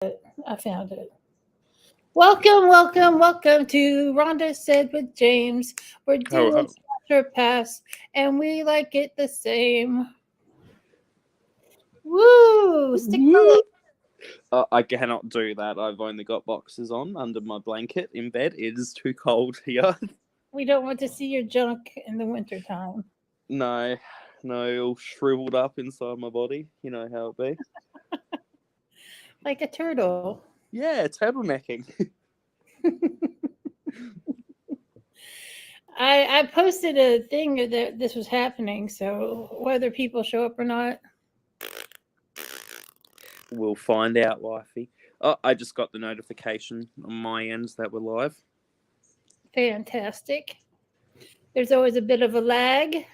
I found it. Welcome to Rhonda Said with James. We're Oh, doing chapter pass, and we like it the same. Woo! Stick Woo! I cannot do that. I've only got boxes on under my blanket in bed. It is too cold here. We don't want to see your junk in the wintertime. No, all shriveled up inside my body. You know how it be. Like a turtle. Yeah, turtlenecking. I posted a thing that this was happening, so whether people show up or not. We'll find out, wifey. Oh, I just got the notification on my end that we're live. Fantastic. There's always a bit of a lag.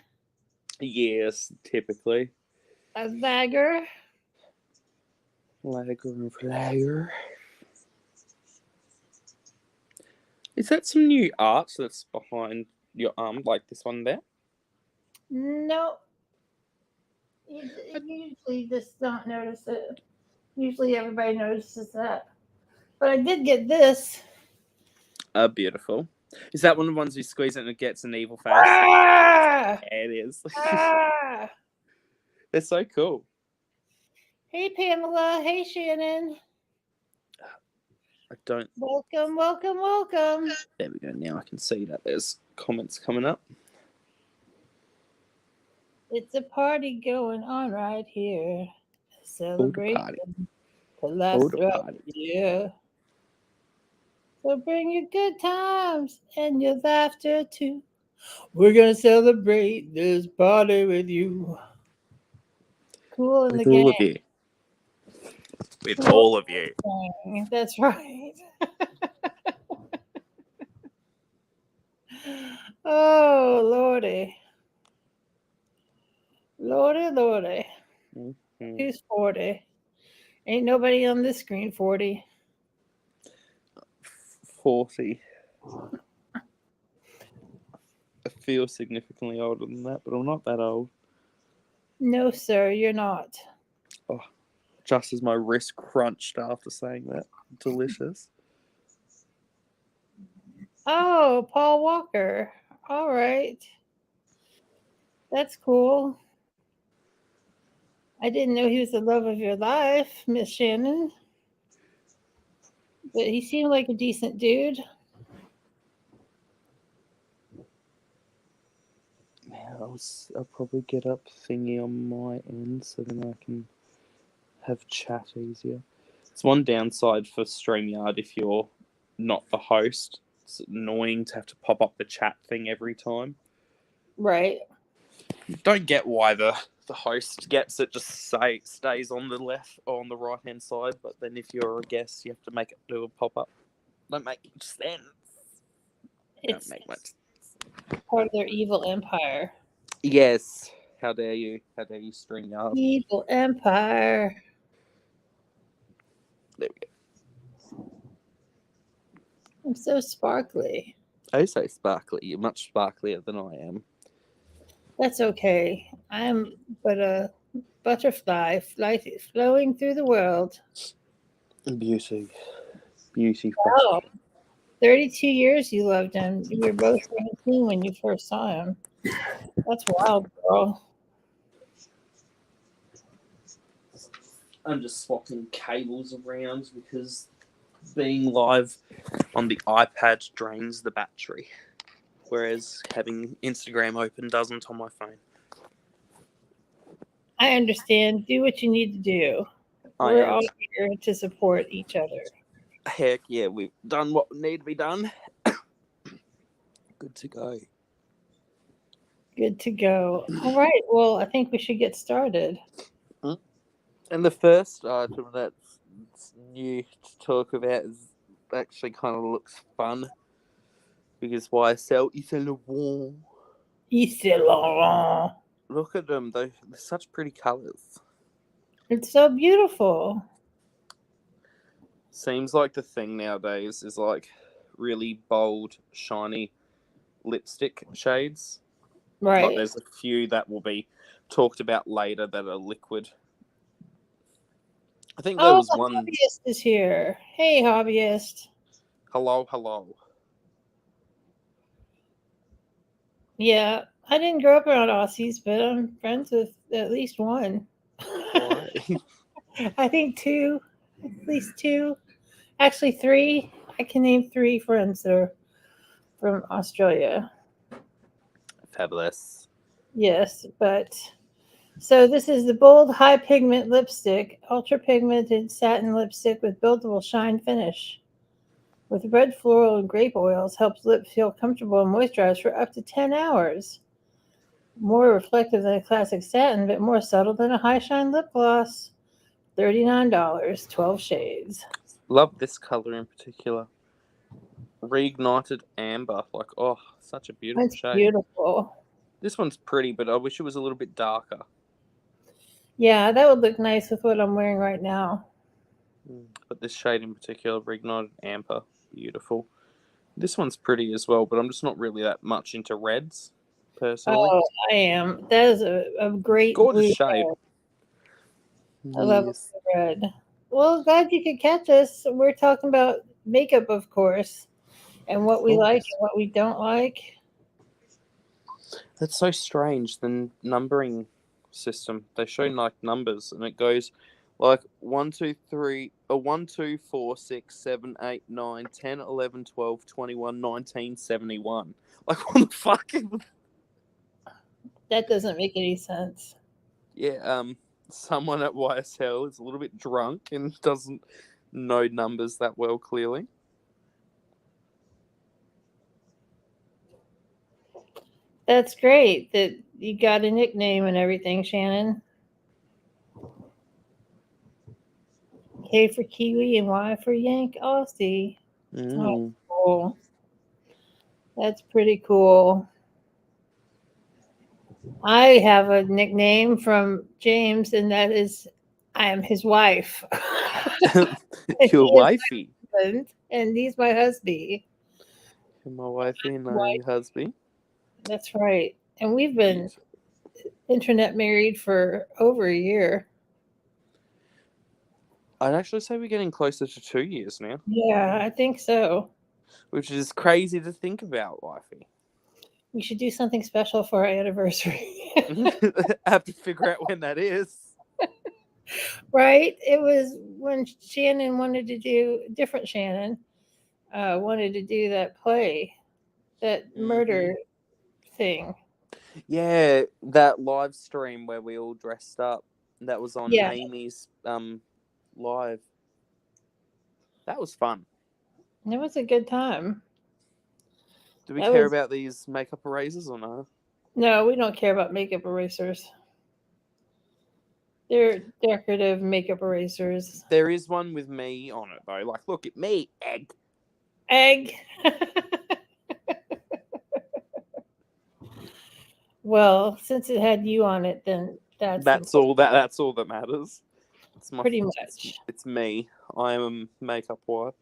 Yes, typically. A lagger. Flagger. Is that some new art that's behind your arm, like this one there? No. You usually just don't notice it. Usually everybody notices that. But I did get this. Beautiful. Is that one of the ones you squeeze it and it gets an evil face? Ah! Yeah, it is. Ah! They're so cool. Hey, Pamela. Hey, Shannon. I don't... Welcome. There we go. Now I can see that there's comments coming up. It's a party going on right here. A celebration to last throughout the year. So bring your good times and your laughter too. We're going to celebrate this party with you. Cool in the all gang. of you. With all of you. That's right. Oh, Lordy. Lordy. Mm-hmm. Who's 40? Ain't nobody on this screen 40. 40. I feel significantly older than that, but I'm not that old. No, sir, you're not. Oh, just as my wrist crunched after saying that. Delicious. Oh, Paul Walker. All right. That's cool. I didn't know he was the love of your life, Miss Shannon. But he seemed like a decent dude. Yeah, I'll probably get up thingy on my end so then I can have chat easier. It's one downside for StreamYard if you're not the host. It's annoying to have to pop up the chat thing every time. Right. Don't get why the host gets it, just stays on the left or on the right hand side, but then if you're a guest you have to make it do a pop-up. Don't make much sense. It's part of their evil empire. Yes. How dare you StreamYard. Evil empire. There we go. I'm so sparkly. Oh, so sparkly. You're much sparklier than I am. That's okay. I'm but a butterfly flowing through the world. Beauty. Wow. 32 years you loved him. You were both 17 when you first saw him. That's wild, girl. I'm just swapping cables around because being live on the iPad drains the battery, whereas having Instagram open doesn't on my phone. I understand. Do what you need to do. We're all here to support each other. Heck yeah, we've done what need to be done. Good to go. Good to go. All right. Well, I think we should get started. And the first item that's new to talk about is actually kind of looks fun because YSL is in the wall. Look at them; they're such pretty colors. It's so beautiful. Seems like the thing nowadays is like really bold, shiny lipstick shades. Right. Like there's a few that will be talked about later that are liquid. I think there Oh, was the one. hobbyist is here. Hey, hobbyist. Hello, hello. Yeah, I didn't grow up around Aussies, but I'm friends with at least one. Why? I think two, at least two. Actually, three. I can name three friends that are from Australia. Fabulous. Yes, but so this is the bold high pigment lipstick, ultra pigmented satin lipstick with buildable shine finish. With red floral and grape oils, helps lips feel comfortable and moisturized for up to 10 hours. More reflective than a classic satin, but more subtle than a high shine lip gloss. $39, 12 shades. Love this color in particular. Reignited amber. Like, oh, such a beautiful That's shade. beautiful. This one's pretty, but I wish it was a little bit darker. Yeah, that would look nice with what I'm wearing right now. But this shade in particular, Reignited amber, beautiful. This one's pretty as well, but I'm just not really that much into reds, personally. Oh, I am. That is a great Gorgeous blue shade. red. I love Yes. blue red. Well, glad you could catch us. We're talking about makeup, of course, and what we like and what we don't like. That's so strange, the numbering system. They show like numbers and it goes like 1, 2, 3, 1, 2, 4, 6, 7, 8, 9, 10, 11, 12, 21, 19, 71. Like, what the fuck? That doesn't make any sense. Yeah, someone at YSL is a little bit drunk and doesn't know numbers that well, clearly. That's great that you got a nickname and everything, Shannon. K for Kiwi and Y for Yank Aussie. Oh, cool. That's pretty cool. I have a nickname from James, and that is I am his wife. Your wifey. And he's my husband. My wifey and Wife. my husband. That's right. And we've been internet married for over a year. I'd actually say we're getting closer to 2 years now. Yeah, I think so. Which is crazy to think about, wifey. We should do something special for our anniversary. I have to figure out when that is. Right? It was when Shannon wanted to do, different Shannon, wanted to do that play, that murder thing. Yeah, that live stream where we all dressed up. That was on Amy's live. That was fun. It was a good time. Do we care about these makeup erasers or no? No, we don't care about makeup erasers. They're decorative makeup erasers. There is one with me on it though. Like, look at me, egg. Egg. Well, since it had you on it, then that's all that matters. It's pretty much. It's me. I am a makeup wipe.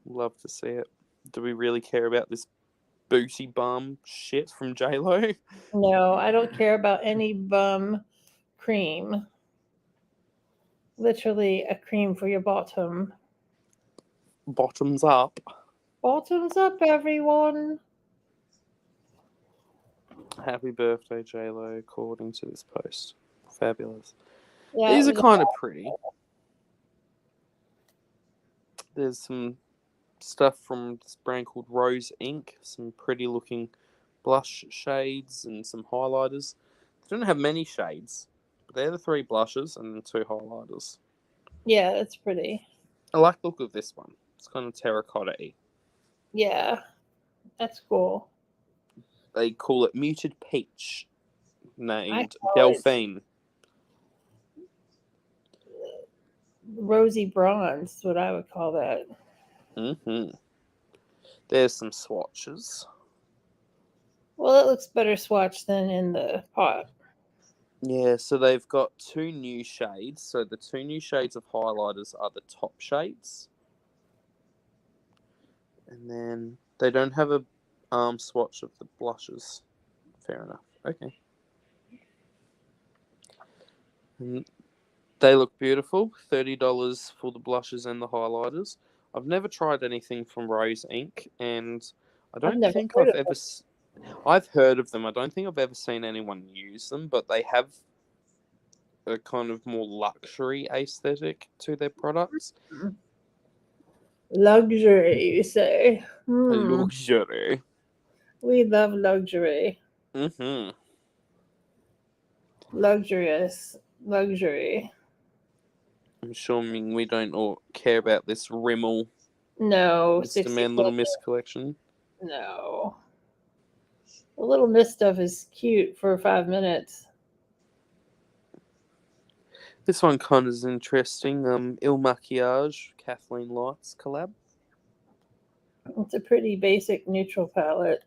Love to see it. Do we really care about this booty bum shit from JLo? No, I don't care about any bum cream. Literally a cream for your bottom. Bottoms up. Bottoms up, everyone. Happy birthday, JLo, according to this post. Fabulous. Yeah, these are kind of pretty. There's some stuff from this brand called Rose Ink. Some pretty looking blush shades and some highlighters. They don't have many shades, but they're the 3 blushes and then 2 highlighters. Yeah, that's pretty. I like the look of this one. It's kind of terracotta-y. Yeah, that's cool. They call it Muted Peach, named Delphine. Rosy bronze is what I would call that. There's some swatches. Well, it looks better swatched than in the pot. Yeah, so they've got 2 new shades. So the 2 new shades of highlighters are the top shades. And then they don't have a swatch of the blushes. Fair enough. Okay. And They look beautiful. $30 for the blushes and the highlighters. I've never tried anything from Rose Inc. And I I've don't never think heard I've of ever... it. I've heard of them. I don't think I've ever seen anyone use them, but they have a kind of more luxury aesthetic to their products. Luxury, you say? Luxury. We love luxury. Mm-hmm. Luxurious. Luxury. I'm assuming we don't all care about this Rimmel No, Mr. 60 Man Little Miss collection. No. The Little Miss stuff is cute for 5 minutes. This one kind of is interesting. Il Maquillage, Kathleen Lights collab. It's a pretty basic neutral palette.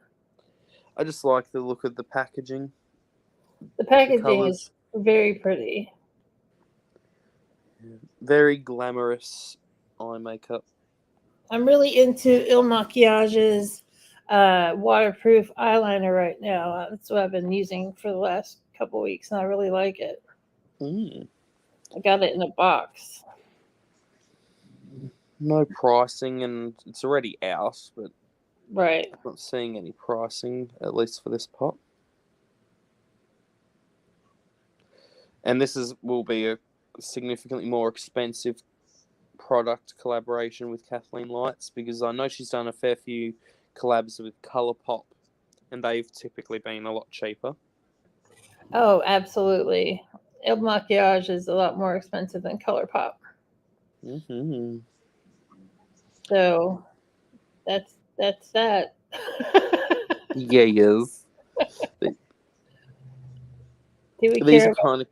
I just like the look of the packaging. The packaging is very pretty. Very glamorous eye makeup. I'm really into Il Maquillage's waterproof eyeliner right now. That's what I've been using for the last couple weeks, and I really like it. I got it in a box. No pricing, and it's already out, but right. I'm not seeing any pricing, at least for this pot. And this will be a significantly more expensive product collaboration with Kathleen Lights, because I know she's done a fair few collabs with Colourpop, and they've typically been a lot cheaper. Oh, absolutely. Il Maquillage is a lot more expensive than Colourpop. Mm-hmm. So that's that. Yes. Do we These care are kind of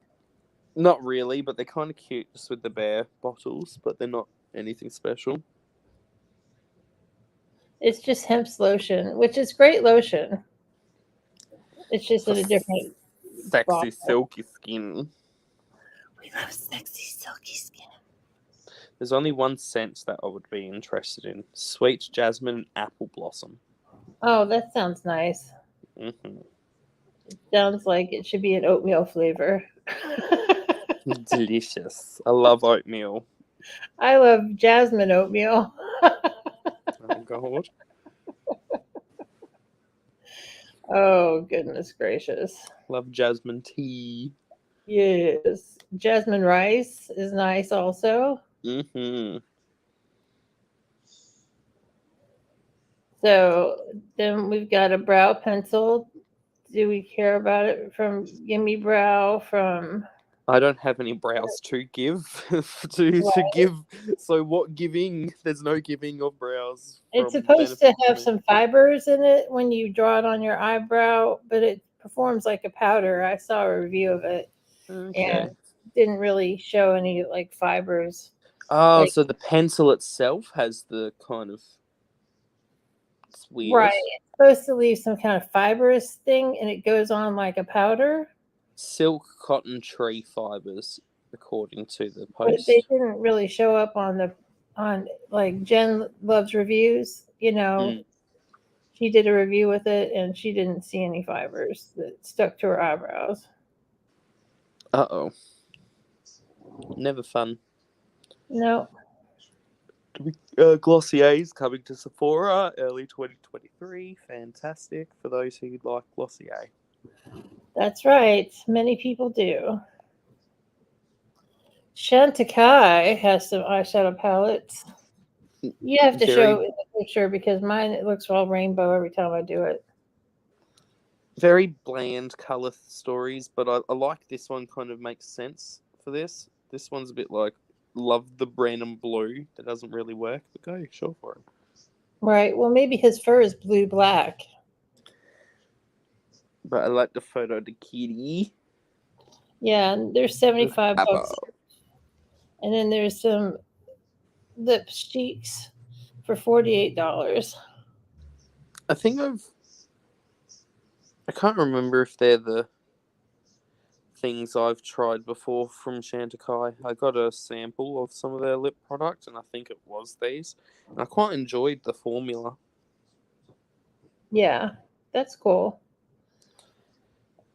not really, but they're kind of cute just with the bare bottles, but they're not anything special. It's just hemp's lotion, which is great lotion. It's just in a different sexy bottle. silky skin. We love sexy silky skin. There's only one scent that I would be interested in: sweet jasmine and apple blossom. Oh, that sounds nice. Mm-hmm. It sounds like it should be an oatmeal flavor. Delicious. I love oatmeal. I love jasmine oatmeal. Oh, God. Oh, goodness gracious. Love jasmine tea. Yes. Jasmine rice is nice also. Mm-hmm. So then we've got a brow pencil. Do we care about it from Gimme Brow? I don't have any brows to give. to give. So what giving? There's no giving of brows. It's supposed to have some fibers in it when you draw it on your eyebrow, but it performs like a powder. I saw a review of it. Okay. And didn't really show any like fibers. Oh, so the pencil itself has the kind of... It's weird. Right. It's supposed to leave some kind of fibrous thing, and it goes on like a powder. Silk cotton tree fibers, according to the post. But they didn't really show up on like Jen loves reviews. You know, she did a review with it, and she didn't see any fibers that stuck to her eyebrows. Uh-oh. Never fun. No. Glossier's coming to Sephora early 2023. Fantastic for those who like Glossier. That's right. Many people do. Chantecaille has some eyeshadow palettes. You have to show it in the picture because mine, it looks all rainbow every time I do it. Very bland colour stories, but I like this one. Kind of makes sense for this. This one's a bit like, love the Brandon blue. That doesn't really work, but go, sure for him. Right. Well, maybe his fur is blue-black. But I like the photo of the kitty. Yeah, and there's $75. And then there's some lipsticks for $48. I think I can't remember if they're the things I've tried before from Chantecaille. I got a sample of some of their lip products, and I think it was these. And I quite enjoyed the formula. Yeah, that's cool.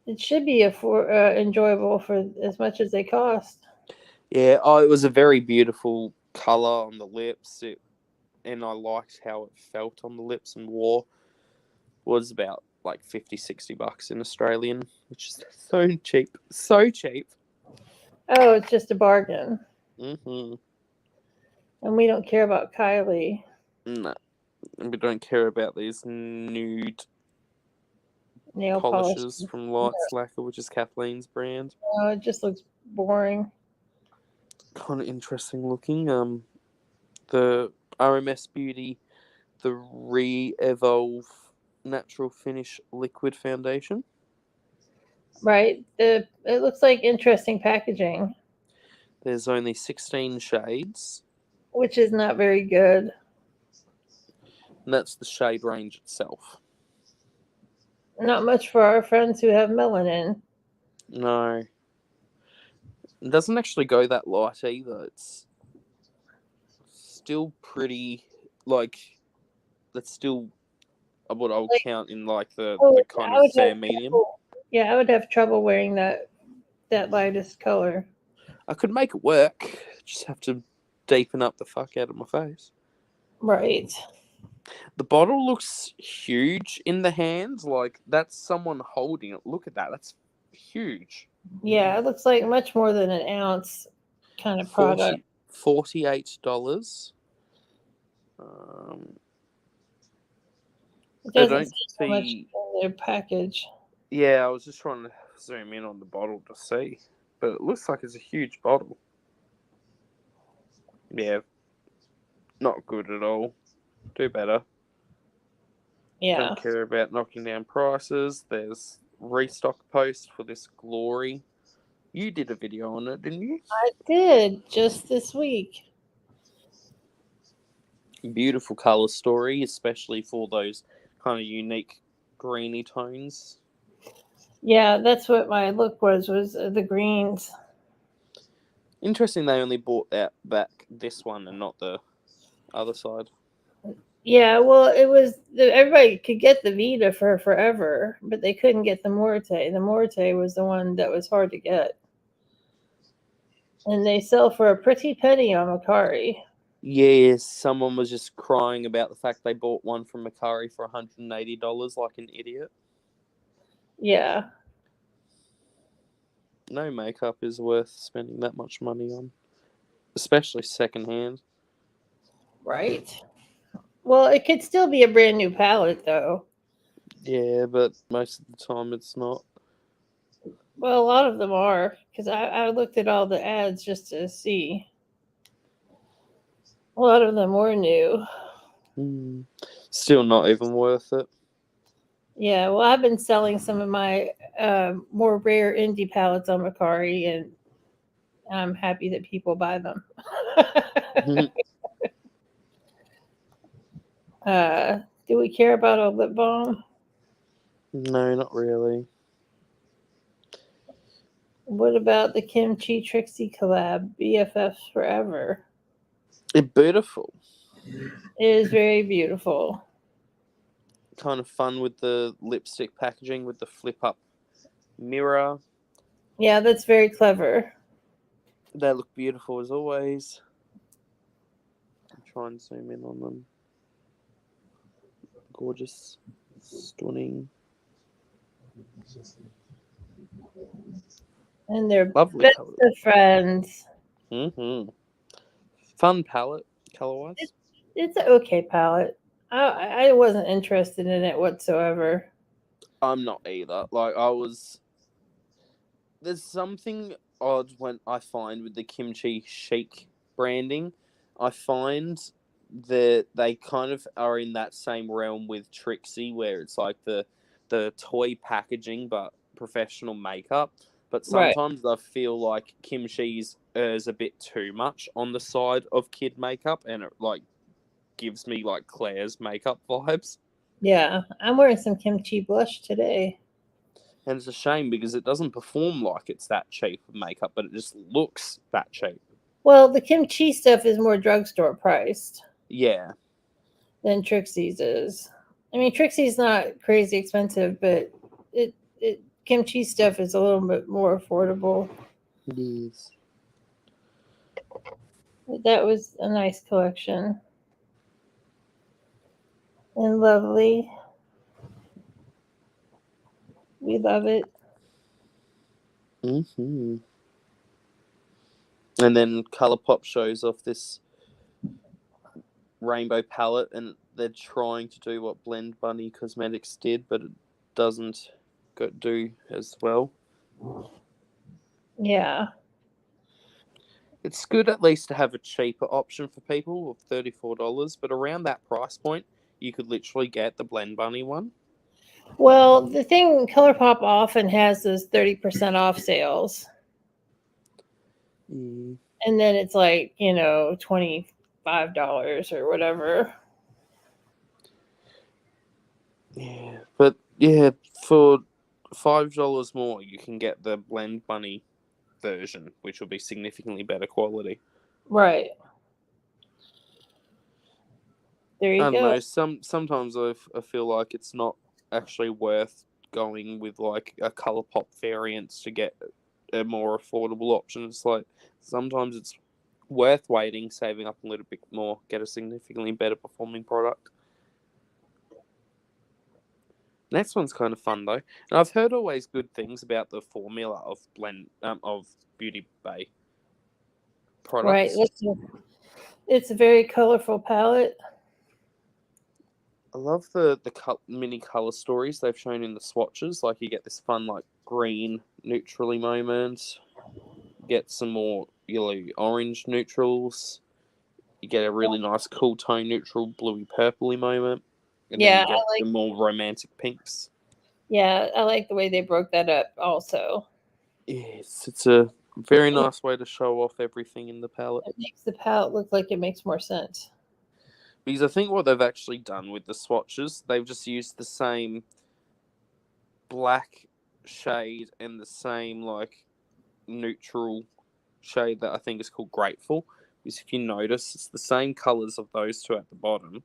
It should be enjoyable for as much as they cost. Yeah, it was a very beautiful colour on the lips, and I liked how it felt on the lips and wore. Was about like $50-$60 in Australian, which is so cheap. So cheap. Oh, it's just a bargain. Mm-hmm. And we don't care about Kylie. No, we don't care about these nude Nail polishes polish. from Light Slacker, which is Kathleen's brand. Oh, it just looks boring. Kind of interesting looking. The RMS Beauty, the Re-Evolve Natural Finish Liquid Foundation. Right. It looks like interesting packaging. There's only 16 shades. Which is not very good. And that's the shade range itself. Not much for our friends who have melanin. No. It doesn't actually go that light either. It's still pretty, like, that's still what I would count in, like, the kind of fair medium. Yeah, I would have trouble wearing that lightest color. I could make it work. Just have to deepen up the fuck out of my face. Right. The bottle looks huge in the hands. Like, that's someone holding it. Look at that. That's huge. Yeah, it looks like much more than an ounce kind of product. $48. It doesn't see so much in their package. Yeah, I was just trying to zoom in on the bottle to see. But it looks like it's a huge bottle. Yeah. Not good at all. Do better. Yeah. Don't care about knocking down prices. There's restock post for this Glory. You did a video on it, didn't you? I did, just this week. Beautiful colour story, especially for those kind of unique greeny tones. Yeah, that's what my look was the greens. Interesting they only bought back this one and not the other side. Yeah, well, it was everybody could get the Vita for forever, but they couldn't get the Morte. The Morte was the one that was hard to get, and they sell for a pretty penny on Mercari. Yes, someone was just crying about the fact they bought one from Mercari for $180 like an idiot. Yeah. No makeup is worth spending that much money on, especially secondhand. Right. Well, it could still be a brand new palette, though. Yeah, but most of the time it's not. Well, a lot of them are, because I looked at all the ads just to see. A lot of them were new. Still not even worth it. Yeah, well, I've been selling some of my more rare indie palettes on Mercari, and I'm happy that people buy them. Do we care about a lip balm? No, not really. What about the Kimchi Trixie collab, BFFs Forever? It's beautiful. It is very beautiful. Kind of fun with the lipstick packaging with the flip up mirror. Yeah, that's very clever. They look beautiful as always. I'll try and zoom in on them. Gorgeous, stunning. And they're lovely best color. of friends. Fun palette, color-wise. It's an okay palette. I wasn't interested in it whatsoever. I'm not either. Like, there's something odd when I find with the Kimchi Chic branding. I find that they kind of are in that same realm with Trixie, where it's like the toy packaging but professional makeup. But sometimes I feel like Kimchi's is a bit too much on the side of kid makeup, and it like gives me like Claire's makeup vibes. Yeah, I'm wearing some Kimchi blush today. And it's a shame because it doesn't perform like it's that cheap of makeup, but it just looks that cheap. Well, the Kimchi stuff is more drugstore priced. Yeah. Than Trixie's is. I mean, Trixie's not crazy expensive, but Kimchi stuff is a little bit more affordable. It is. That was a nice collection. And lovely. We love it. Mm-hmm. And then Colourpop shows off this rainbow palette, and they're trying to do what Blend Bunny Cosmetics did, but it doesn't do as well. Yeah. It's good at least to have a cheaper option for people of $34, but around that price point, you could literally get the Blend Bunny one. Well, the thing, Colourpop often has those 30% off sales. Mm. And then it's like, $25 or whatever. Yeah, but yeah, for $5 more, you can get the Blend Bunny version, which will be significantly better quality. Right. There you I don't go. know. Sometimes I feel like it's not actually worth going with like a Colourpop variants to get a more affordable option. It's like sometimes it's worth waiting, saving up a little bit more, get a significantly better performing product. Next one's kind of fun though, and I've heard always good things about the formula of of Beauty Bay products. Right. It's a very colorful palette. I love the mini color stories they've shown in the swatches. Like you get this fun like green neutrally moment, get some more yellow orange neutrals. You get a really nice cool tone neutral bluey purpley moment, and then you get the more romantic pinks. Yeah, I like the way they broke that up also. Yes, it's a very nice way to show off everything in the palette. It makes the palette look like it makes more sense. Because I think what they've actually done with the swatches, they've just used the same black shade and the same like neutral shade that I think is called Grateful. Because if you notice, it's the same colours of those two at the bottom,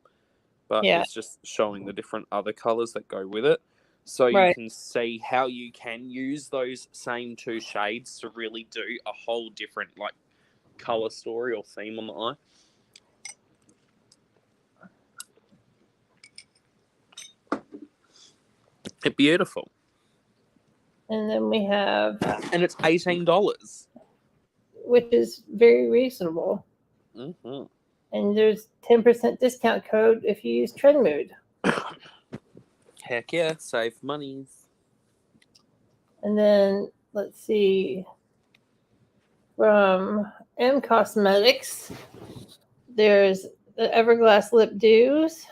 but it's just showing the different other colours that go with it. So you can see how you can use those same two shades to really do a whole different like colour story or theme on the eye. It's beautiful. And then we have... And it's $18. Which is very reasonable. Mm-hmm. And there's 10% discount code if you use Trend Mood. Heck yeah, save monies. And then, let's see, from M Cosmetics, there's the Everglass Lip Dews,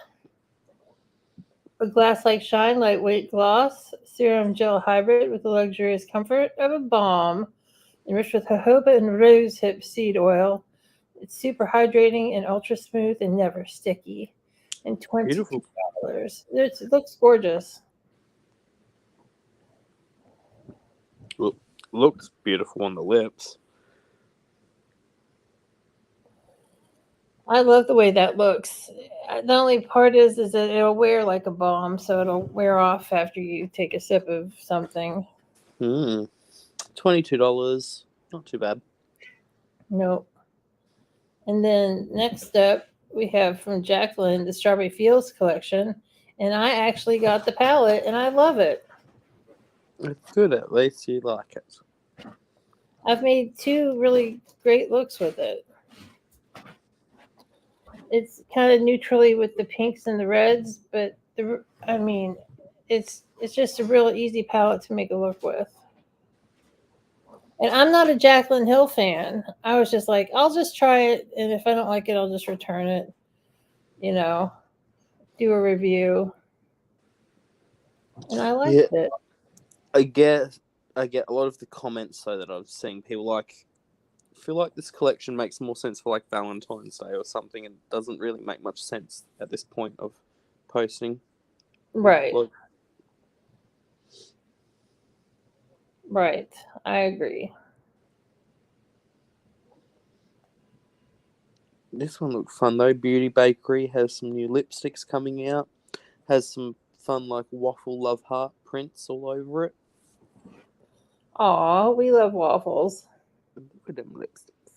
a glass-like shine, lightweight gloss, serum gel hybrid with the luxurious comfort of a balm, enriched with jojoba and rosehip seed oil. It's super hydrating and ultra smooth and never sticky. And $22. It looks gorgeous. Looks beautiful on the lips. I love the way that looks. The only part is that it'll wear like a balm, so it'll wear off after you take a sip of something. $22. Not too bad. Nope. And then next up, we have from Jacqueline the Strawberry Fields collection. And I actually got the palette, and I love it. It's good, at least you like it. I've made 2 really great looks with it. It's kind of neutrally with the pinks and the reds, but it's just a real easy palette to make a look with. And I'm not a Jaclyn Hill fan. I was just like, I'll just try it, and if I don't like it, I'll just return it. Do a review. And I liked it. I get a lot of the comments so that I've seen people like feel like this collection makes more sense for like Valentine's Day or something, and doesn't really make much sense at this point of posting. Right. Right. I agree. This one looks fun though. Beauty Bakery has some new lipsticks coming out. Has some fun like waffle love heart prints all over it. Aw, we love waffles. Look at them lipsticks.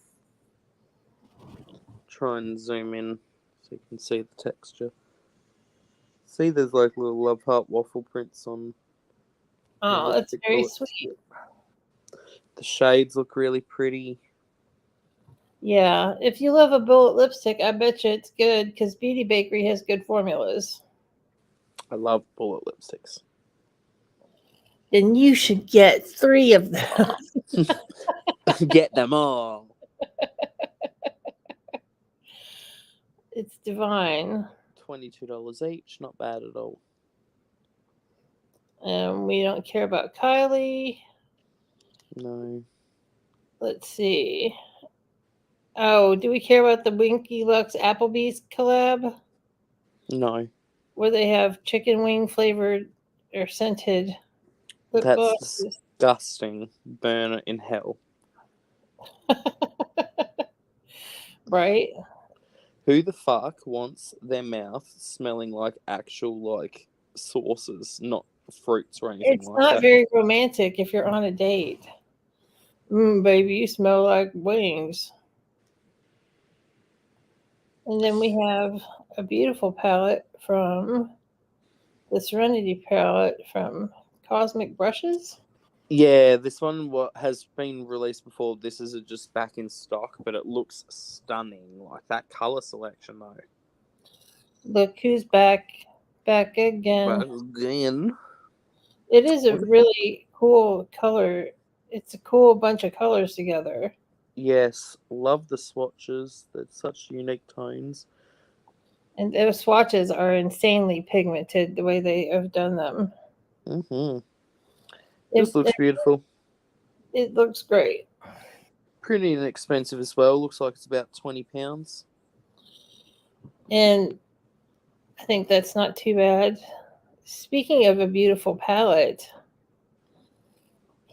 try and zoom in so you can see the texture. See, there's like little love heart waffle prints on. Oh, that's very sweet. The shades look really pretty. Yeah, if you love a bullet lipstick, I bet you it's good because Beauty Bakery has good formulas. I love bullet lipsticks. Then you should get 3 of them. Get them all. It's divine. $22 each, not bad at all. And we don't care about Kylie. No. Let's see. Oh, do we care about the Winky Lux Applebee's collab? No. Where they have chicken wing flavored or scented lip That's glosses. disgusting. Burn it in hell. Right? Who the fuck wants their mouth smelling like actual, like, sauces, not fruits or anything It's like not that? very romantic if you're on a date. Baby, you smell like wings. And then we have a beautiful palette from the Serenity palette from Cosmic Brushes. Yeah, this one has been released before. This is just back in stock, but it looks stunning. Like that color selection, though. Look who's back again. But again, It is a really cool color. It's a cool bunch of colors together. yes, love the swatches. They're such unique tones. And those swatches are insanely pigmented the way they have done them. Mm-hmm. This looks beautiful. It looks great. Pretty inexpensive as well. Looks like it's about £20. And I think that's not too bad. Speaking of a beautiful palette,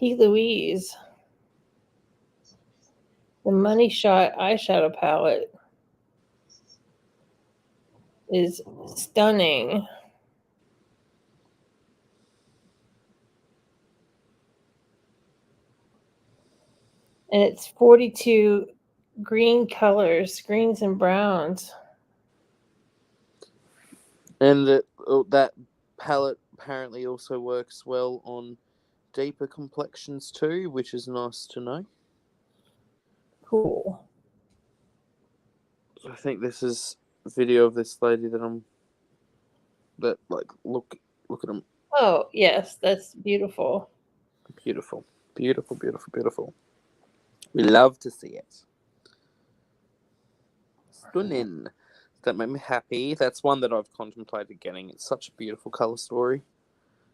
Louise, the Money Shot eyeshadow palette is stunning. And it's 42 green colors, greens and browns. And that palette apparently also works well on deeper complexions too, which is nice to know. Cool. I think this is a video of this lady look at them. Oh, yes, that's beautiful. Beautiful. Beautiful, beautiful, beautiful. We love to see it. Stunning. That made me happy. That's one that I've contemplated getting. It's such a beautiful color story.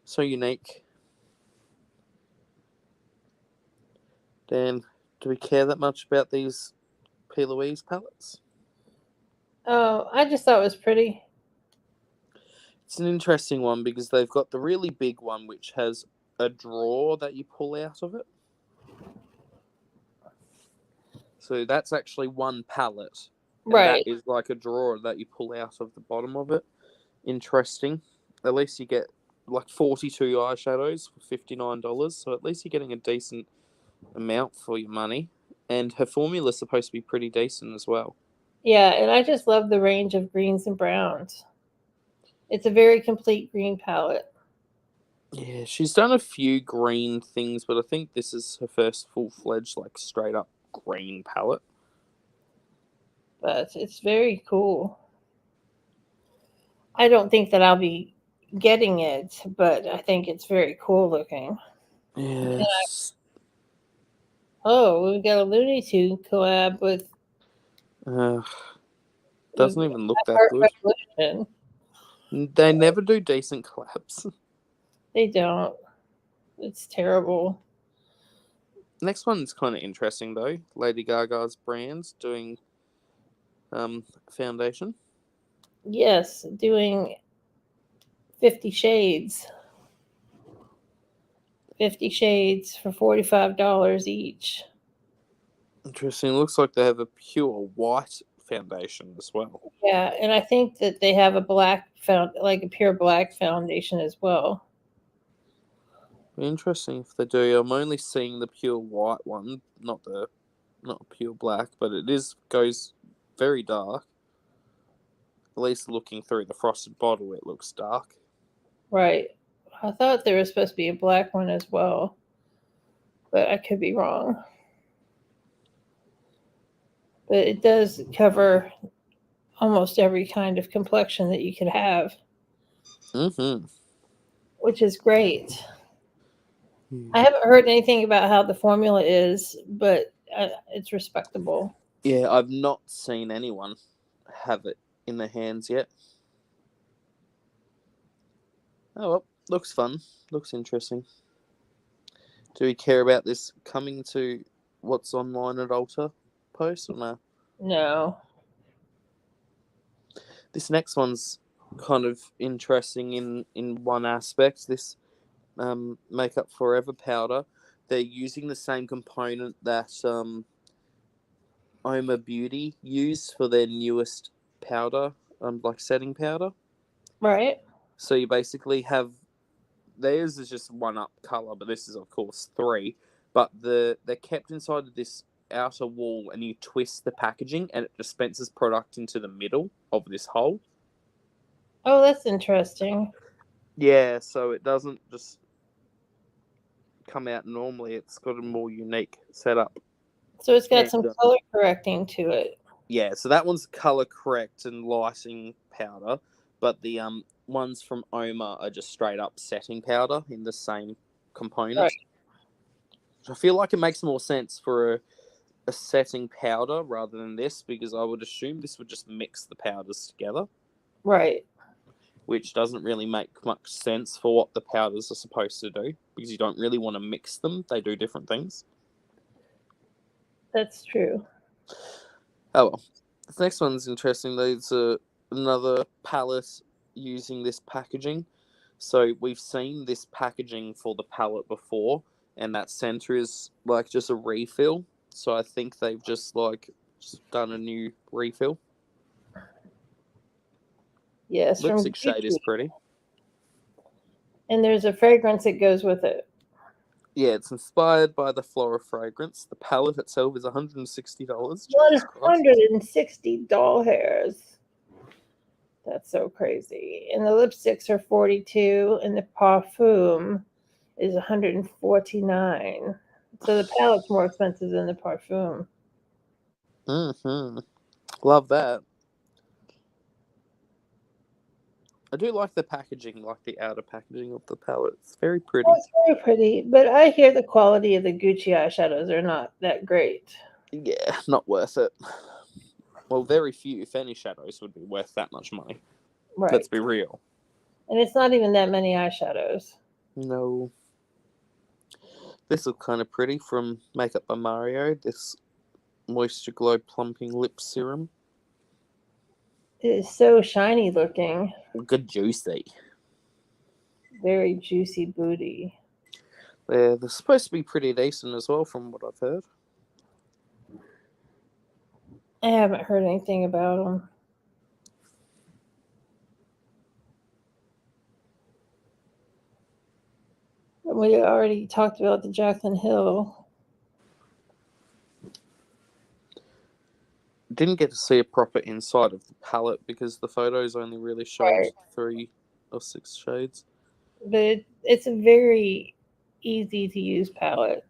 So unique. Dan, do we care that much about these P. Louise palettes? Oh, I just thought it was pretty. It's an interesting one because they've got the really big one which has a drawer that you pull out of it. So that's actually one palette. And Right. that is like a drawer that you pull out of the bottom of it. Interesting. At least you get like 42 eyeshadows for $59. So at least you're getting a decent amount for your money. And her formula is supposed to be pretty decent as well. Yeah, and I just love the range of greens and browns. It's a very complete green palette. Yeah, she's done a few green things, but I think this is her first full-fledged, like, straight-up green palette. But it's very cool. I don't think that I'll be getting it, but I think it's very cool looking. Yes. Oh, we've got a Looney Tune collab with doesn't even look that good. Revolution. They never do decent collabs. They don't. It's terrible. Next one's kind of interesting though. Lady Gaga's brand's doing foundation. Yes, doing 50 Shades. 50 Shades for $45 each. Interesting. Looks like they have a pure white foundation as well. Yeah, and I think that they have a black like a pure black foundation as well. Interesting if they do. I'm only seeing the pure white one, not pure black, but it goes very dark. At least looking through the frosted bottle, it looks dark. Right. I thought there was supposed to be a black one as well, but I could be wrong. But it does cover almost every kind of complexion that you could have, which is great. I haven't heard anything about how the formula is, but it's respectable. Yeah, I've not seen anyone have it in their hands yet. Oh well, looks fun. Looks interesting. Do we care about this coming to what's online at Ulta post or no? No. This next one's kind of interesting in one aspect. This Makeup Forever powder, they're using the same component that Prada Beauty used for their newest powder, like setting powder. Right. So you basically have, theirs is just one up color, but this is of course three. But they're kept inside of this outer wall, and you twist the packaging, and it dispenses product into the middle of this hole. Oh, that's interesting. Yeah, so it doesn't just come out normally. It's got a more unique setup. So it's got some color correcting to it. Yeah, so that one's color correct and lighting powder, but the ones from Oma are just straight up setting powder in the same component. Right. I feel like it makes more sense for a setting powder rather than this, because I would assume this would just mix the powders together. Right. Which doesn't really make much sense for what the powders are supposed to do, because you don't really want to mix them. They do different things. That's true. Oh well. This next one's interesting though. It's another palette using this packaging. So we've seen this packaging for the palette before, and that center is like just a refill. So I think they've just done a new refill. Yes, Lipstick shade is pretty. And there's a fragrance that goes with it. Yeah, it's inspired by the Flora fragrance. The palette itself is $160. $160 doll hairs. That's so crazy. And the lipsticks are $42, and the parfum is $149. So the palette's more expensive than the parfum. Love that. I do like the packaging, like the outer packaging of the palette. It's very pretty. Oh, it's very pretty, but I hear the quality of the Gucci eyeshadows are not that great. Yeah, not worth it. Well, very few Fenty shadows would be worth that much money. Right. Let's be real. And it's not even that many eyeshadows. No. This looks kind of pretty from Makeup by Mario. This Moisture Glow Plumping Lip Serum. It is so shiny looking. Good juicy. Very juicy booty. They're supposed to be pretty decent as well, from what I've heard. I haven't heard anything about them. We already talked about the Jaclyn Hill. Didn't get to see a proper inside of the palette because the photos only really showed 3 or 6 shades. But it's a very easy to use palette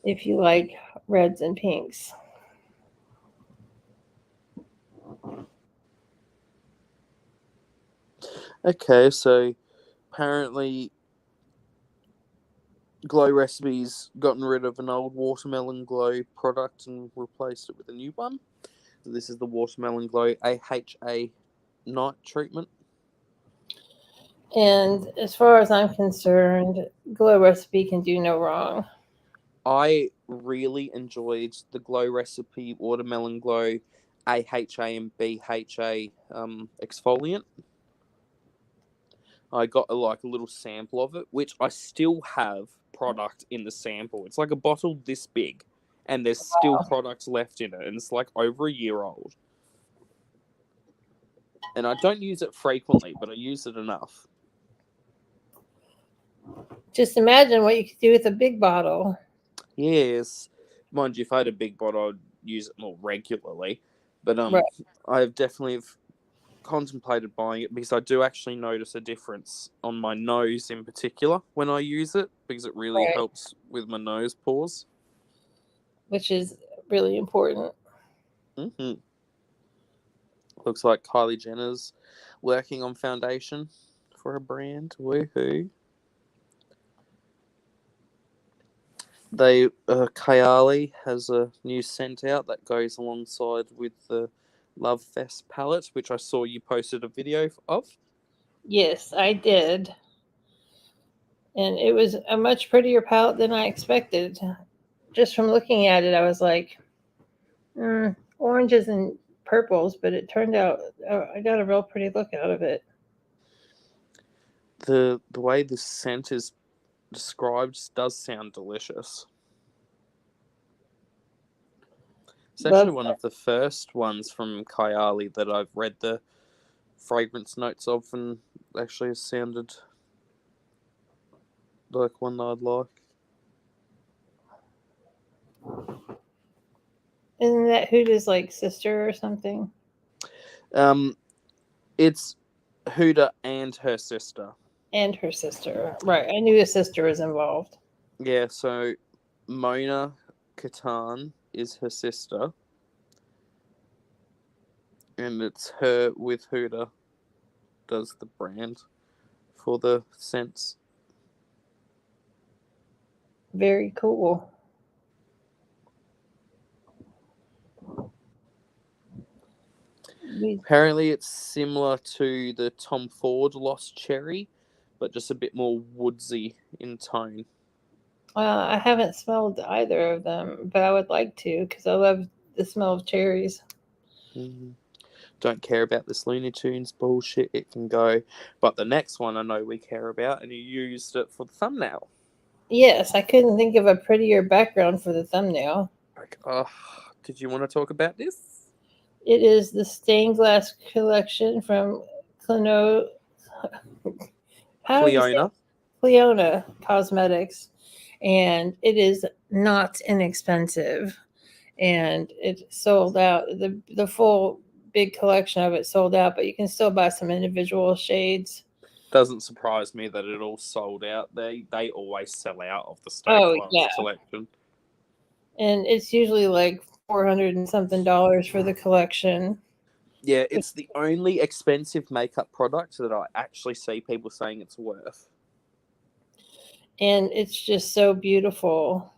if you like reds and pinks. Okay, so apparently Glow Recipes gotten rid of an old Watermelon Glow product and replaced it with a new one. This is the Watermelon Glow AHA Night Treatment. And as far as I'm concerned, Glow Recipe can do no wrong. I really enjoyed the Glow Recipe Watermelon Glow AHA and BHA exfoliant. I got a little sample of it, which I still have product in the sample. It's like a bottle this big, and there's still products left in it, and it's like over a year old. And I don't use it frequently, but I use it enough. Just imagine what you could do with a big bottle. Yes. Mind you, if I had a big bottle, I'd use it more regularly. But Right. I've definitely contemplated buying it because I do actually notice a difference on my nose in particular when I use it, because it really Right. helps with my nose pores. Which is really important. Mm-hmm. Looks like Kylie Jenner's working on foundation for a brand. Woohoo! Kylie has a new scent out that goes alongside with the Love Fest palette, which I saw you posted a video of. Yes, I did. And it was a much prettier palette than I expected. Just from looking at it, I was like, oranges and purples, but it turned out I got a real pretty look out of it. The way the scent is described does sound delicious. It's actually one of the first ones from Kylie that I've read the fragrance notes of, and actually has sounded like one that I'd like. Isn't that Huda's like sister or something? It's Huda and her sister. And her sister. Right. I knew his sister was involved. Yeah, so Mona Katan is her sister. And it's her with Huda does the brand for the scents. Very cool. Apparently it's similar to the Tom Ford Lost Cherry, but just a bit more woodsy in tone. I haven't smelled either of them, but I would like to because I love the smell of cherries. Don't care about this Looney Tunes bullshit, it can go. But the next one I know we care about, and you used it for the thumbnail. Yes, I couldn't think of a prettier background for the thumbnail. Like, did you want to talk about this? It is the stained glass collection from Cleona Cosmetics, and it is not inexpensive. And it sold out. The full big collection of it sold out, but you can still buy some individual shades. Doesn't surprise me that it all sold out. They always sell out of the stained glass collection. And it's usually like $400 and something for the collection. Yeah, it's the only expensive makeup product that I actually see people saying it's worth. And it's just so beautiful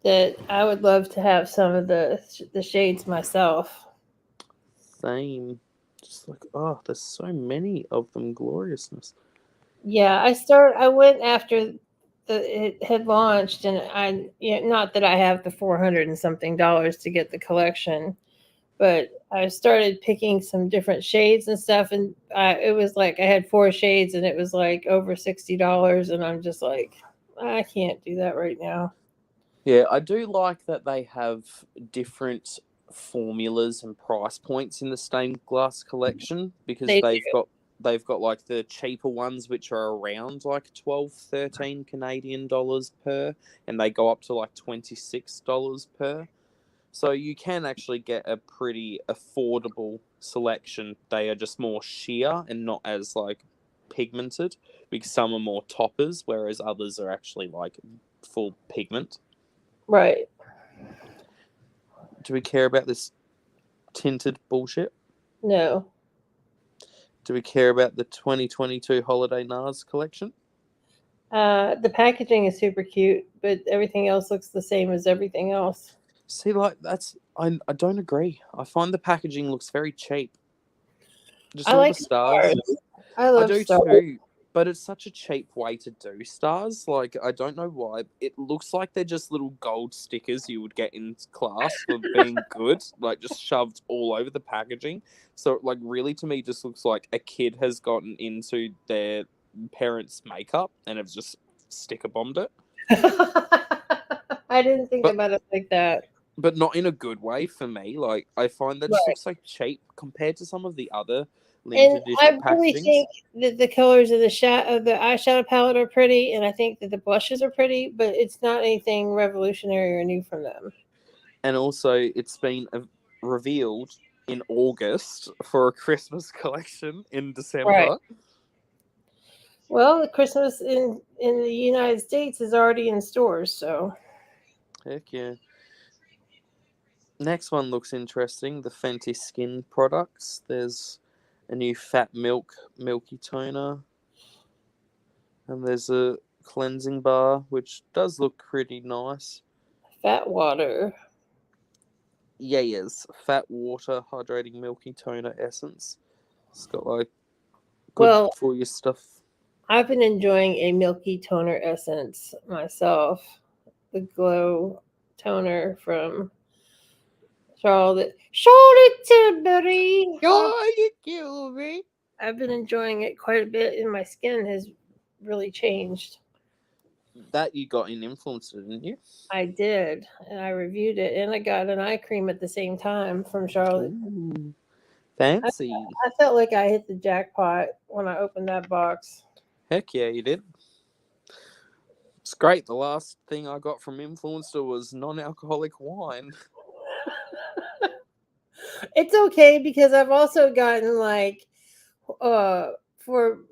that I would love to have some of the shades myself. Same. Just like, there's so many of them. Gloriousness. Yeah, I went after it had launched, and not that I have the $400 and something to get the collection, but I started picking some different shades and stuff, and it was like I had 4 shades, and it was like over $60, and I'm just like, I can't do that right now. Yeah, I do like that they have different formulas and price points in the stained glass collection, because they've got like the cheaper ones which are around like 12, 13 Canadian dollars per, and they go up to like $26 per. So you can actually get a pretty affordable selection. They are just more sheer and not as like pigmented, because some are more toppers, whereas others are actually like full pigment. Right. Do we care about this tinted bullshit? No. Do we care about the 2022 Holiday NARS collection? The packaging is super cute, but everything else looks the same as everything else. See, like, I don't agree. I find the packaging looks very cheap. Just I all like the stars. I love stars. Too, but it's such a cheap way to do stars. Like, I don't know why. It looks like they're just little gold stickers you would get in class for being good, like just shoved all over the packaging. So, like, really, to me, just looks like a kid has gotten into their parents' makeup and have just sticker bombed it. I didn't think about it like that. But not in a good way for me. Like, I find that just looks so cheap compared to some of the other limited edition I really think that the colors of the eyeshadow palette are pretty, and I think that the blushes are pretty, but it's not anything revolutionary or new from them. And also, it's been revealed in August for a Christmas collection in December. Right. Well, the Christmas in the United States is already in stores, so. Heck yeah. Next one looks interesting. The Fenty skin products. There's a new fat milky toner. And there's a cleansing bar, which does look pretty nice. Fat water. Yeah, yes. Fat water hydrating milky toner essence. It's got like good for your stuff. I've been enjoying a milky toner essence myself. The Glow toner from Charlotte Tilbury. Tilbury. I've been enjoying it quite a bit, and my skin has really changed. That you got in Influencer, didn't you? I did, and I reviewed it, and I got an eye cream at the same time from Charlotte. Ooh, fancy. I felt like I hit the jackpot when I opened that box. Heck yeah, you did. It's great. The last thing I got from Influencer was non-alcoholic wine. It's okay because I've also gotten like for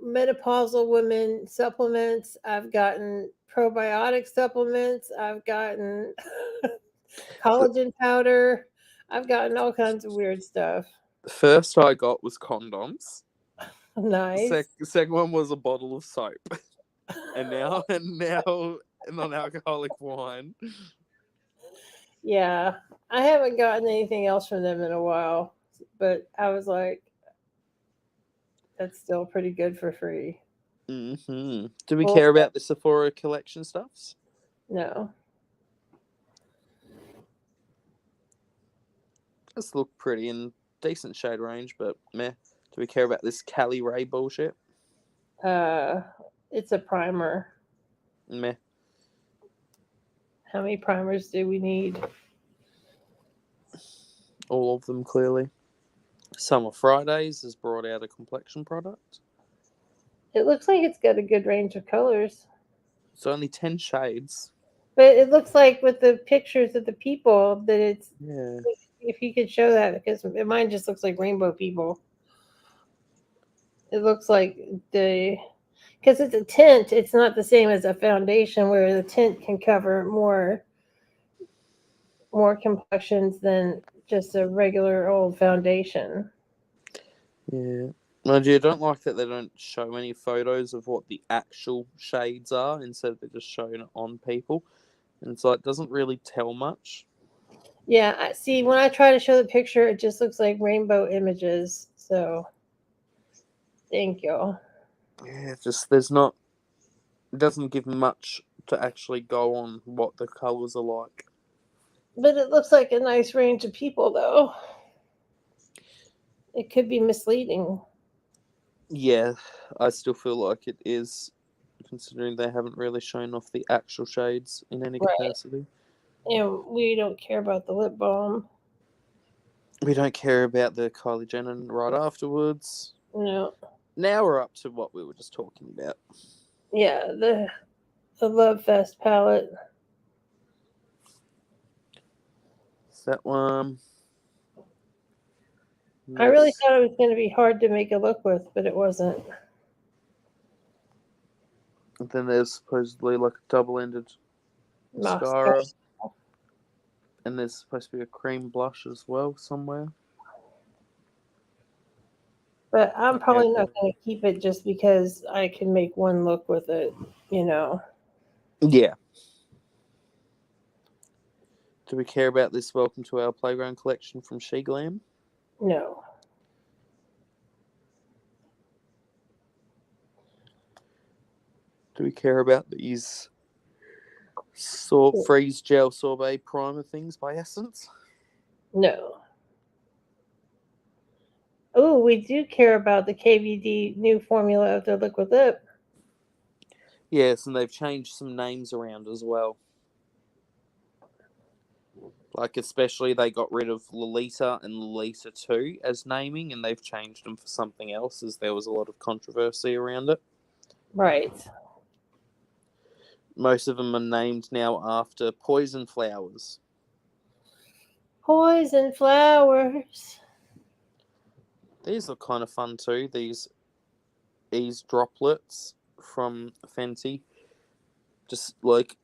menopausal women supplements. I've gotten probiotic supplements. I've gotten collagen powder. I've gotten all kinds of weird stuff. The first I got was condoms. Nice. The second one was a bottle of soap. and now non-alcoholic wine. Yeah, I haven't gotten anything else from them in a while, but I was like, that's still pretty good for free. Mm-hmm. Do we care about the Sephora collection stuffs? No. This look pretty and decent shade range, but meh. Do we care about this Cali Ray bullshit? It's a primer. Meh. How many primers do we need? All of them, clearly. Summer Fridays has brought out a complexion product. It looks like it's got a good range of colors. It's only 10 shades. But it looks like with the pictures of the people that it's... Yeah. If you could show that, because mine just looks like rainbow people. It looks like because it's a tint, it's not the same as a foundation where the tint can cover more complexions than just a regular old foundation. Yeah. Mind you, I don't like that they don't show any photos of what the actual shades are. Instead, they're just showing it on people. And it's like, it doesn't really tell much. Yeah, I see. When I try to show the picture, it just looks like rainbow images. So, thank you. Yeah, just there's not. It doesn't give much to actually go on what the colors are like. But it looks like a nice range of people, though. It could be misleading. Yeah, I still feel like it is, considering they haven't really shown off the actual shades in any capacity. And we don't care about the lip balm. We don't care about the Kylie Jenner right afterwards. No. Now we're up to what we were just talking about. Yeah, the Love Fest palette. Is that one? I really thought it was going to be hard to make a look with, but it wasn't. And then there's supposedly like a double-ended mascara. And there's supposed to be a cream blush as well somewhere. But I'm probably not going to keep it just because I can make one look with it, you know. Yeah. Do we care about this Welcome to Our Playground collection from She Glam? No. Do we care about these freeze gel sorbet primer things by Essence? No. Oh, we do care about the KVD new formula of the liquid lip. Yes, and they've changed some names around as well. Like, especially they got rid of Lolita and Lolita 2 as naming, and they've changed them for something else, as there was a lot of controversy around it. Right. Most of them are named now after poison flowers. Poison flowers. These look kind of fun too. These Ease droplets from Fenty. Just like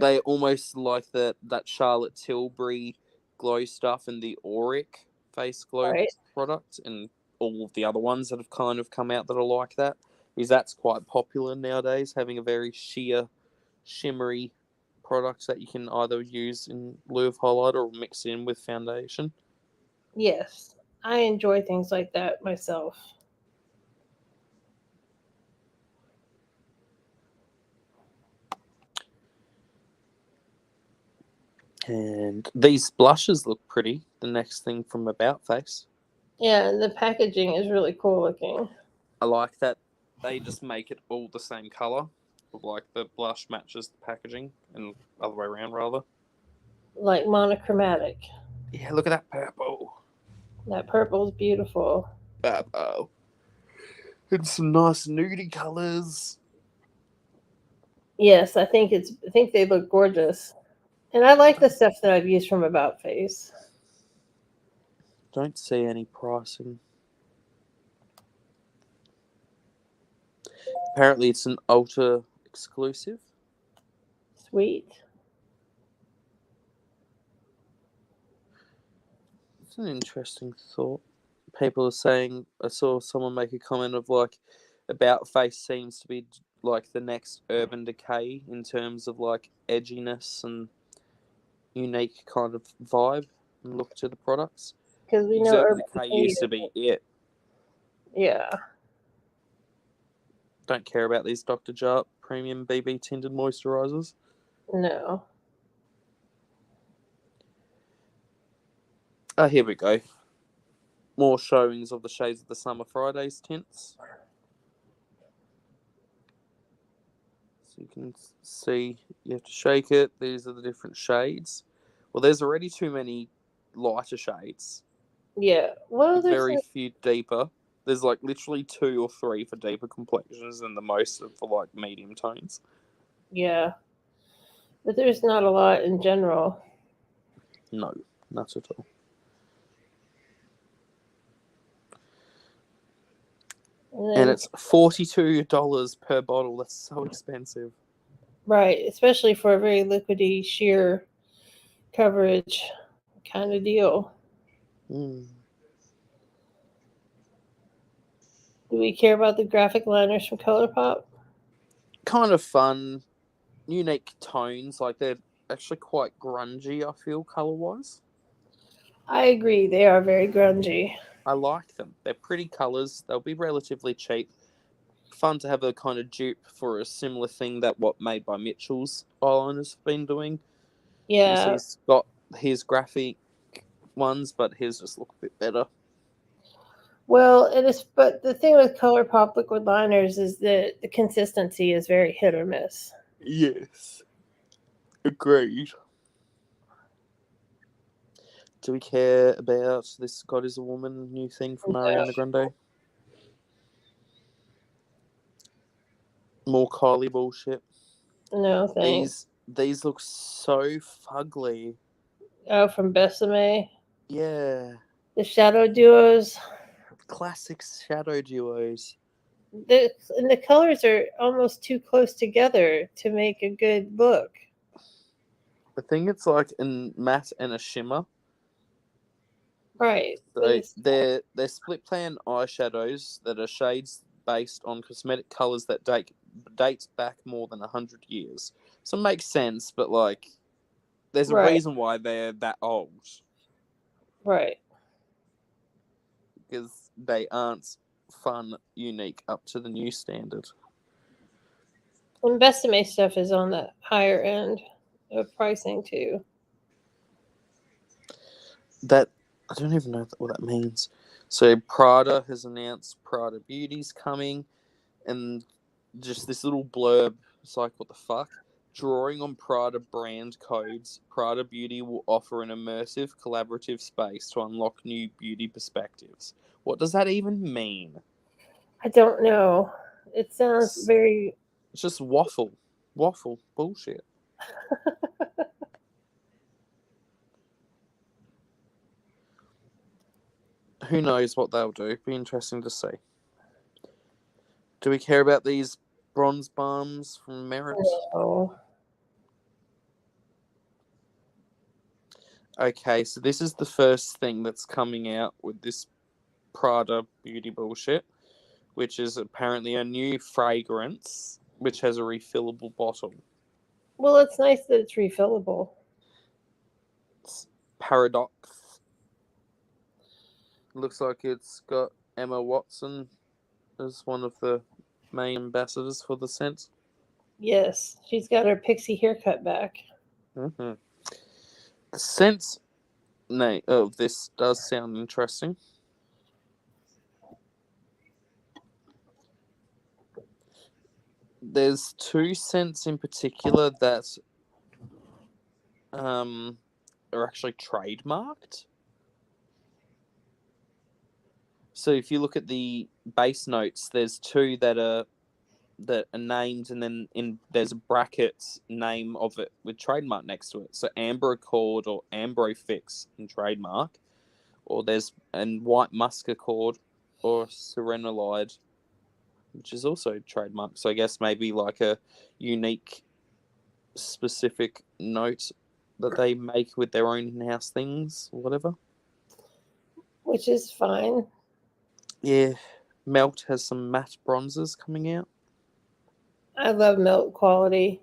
they almost like that Charlotte Tilbury glow stuff and the Auric face glow product and all of the other ones that have kind of come out that are like that. Is that's quite popular nowadays, having a very sheer, shimmery products that you can either use in lieu of highlighter or mix in with foundation. Yes, I enjoy things like that myself. And these blushes look pretty. The next thing from About Face. Yeah, and the packaging is really cool looking. I like that they just make it all the same color. Like the blush matches the packaging and other way around, rather. Like monochromatic. Yeah, look at that purple. That purple is beautiful. Purple. And some nice nudie colors. Yes, I think they look gorgeous. And I like the stuff that I've used from About Face. Don't see any pricing. Apparently it's an Ulta exclusive. Sweet. It's an interesting thought. People are saying, I saw someone make a comment of like, About Face seems to be like the next Urban Decay in terms of like edginess and unique kind of vibe and look to the products. Because we know Urban Urban Decay Decay used to be it. Yeah. Don't care about these Dr. Jart premium BB tinted moisturizers. No. Oh, here we go. More showings of the Shades of the Summer Fridays tints. So you can see, you have to shake it. These are the different shades. Well, there's already too many lighter shades. Yeah. Well, there's very few deeper. There's like literally 2 or 3 for deeper complexions and the most for like medium tones. Yeah. But there's not a lot in general. No, not at all. And it's $42 per bottle. That's so expensive. Right, especially for a very liquidy, sheer coverage kind of deal. Mm. Do we care about the graphic liners from ColourPop? Kind of fun, unique tones. Like they're actually quite grungy, I feel, color-wise. I agree. They are very grungy. I like them. They're pretty colors. They'll be relatively cheap. Fun to have a kind of dupe for a similar thing that what Made by Mitchell's eyeliners have been doing. Yeah. He's got his graphic ones, but his just look a bit better. Well, it is, but the thing with ColourPop liquid liners is that the consistency is very hit or miss. Yes. Agreed. Do we care about this God is a Woman new thing from Ariana Grande? More Kylie bullshit. No, thanks. These look so fugly. Oh, from Besame? Yeah. The shadow duos? Classic shadow duos. And the colors are almost too close together to make a good look. I think it's like a matte and a shimmer. Right. So they're split plan eyeshadows that are shades based on cosmetic colors that dates back more than 100 years. So it makes sense, but like there's a reason why they're that old. Right. Because they aren't fun, unique, up to the new standard. And Besame stuff is on the higher end of pricing too. That I don't even know what that means. So Prada has announced Prada Beauty's coming, and just this little blurb. It's like, what the fuck? Drawing on Prada brand codes, Prada Beauty will offer an immersive, collaborative space to unlock new beauty perspectives. What does that even mean? I don't know. It sounds very... It's just waffle bullshit. Who knows what they'll do? Be interesting to see. Do we care about these bronze balms from Merit? No. Okay, so this is the first thing that's coming out with this Prada Beauty bullshit, which is apparently a new fragrance which has a refillable bottle. Well, it's nice that it's refillable. It's Paradox. Looks like it's got Emma Watson as one of the main ambassadors for the scent. Yes, she's got her pixie haircut back. Mm-hmm. The scent of this does sound interesting. There's two scents in particular that are actually trademarked. So if you look at the base notes, there's two that are named, and then there's a bracket name of it with trademark next to it. So Amber Accord or Ambrofix in trademark, or there's White Musk Accord or Serenolide, which is also trademark. So I guess maybe like a unique, specific note that they make with their own in-house things, or whatever. Which is fine. Yeah, Melt has some matte bronzers coming out. I love Melt quality.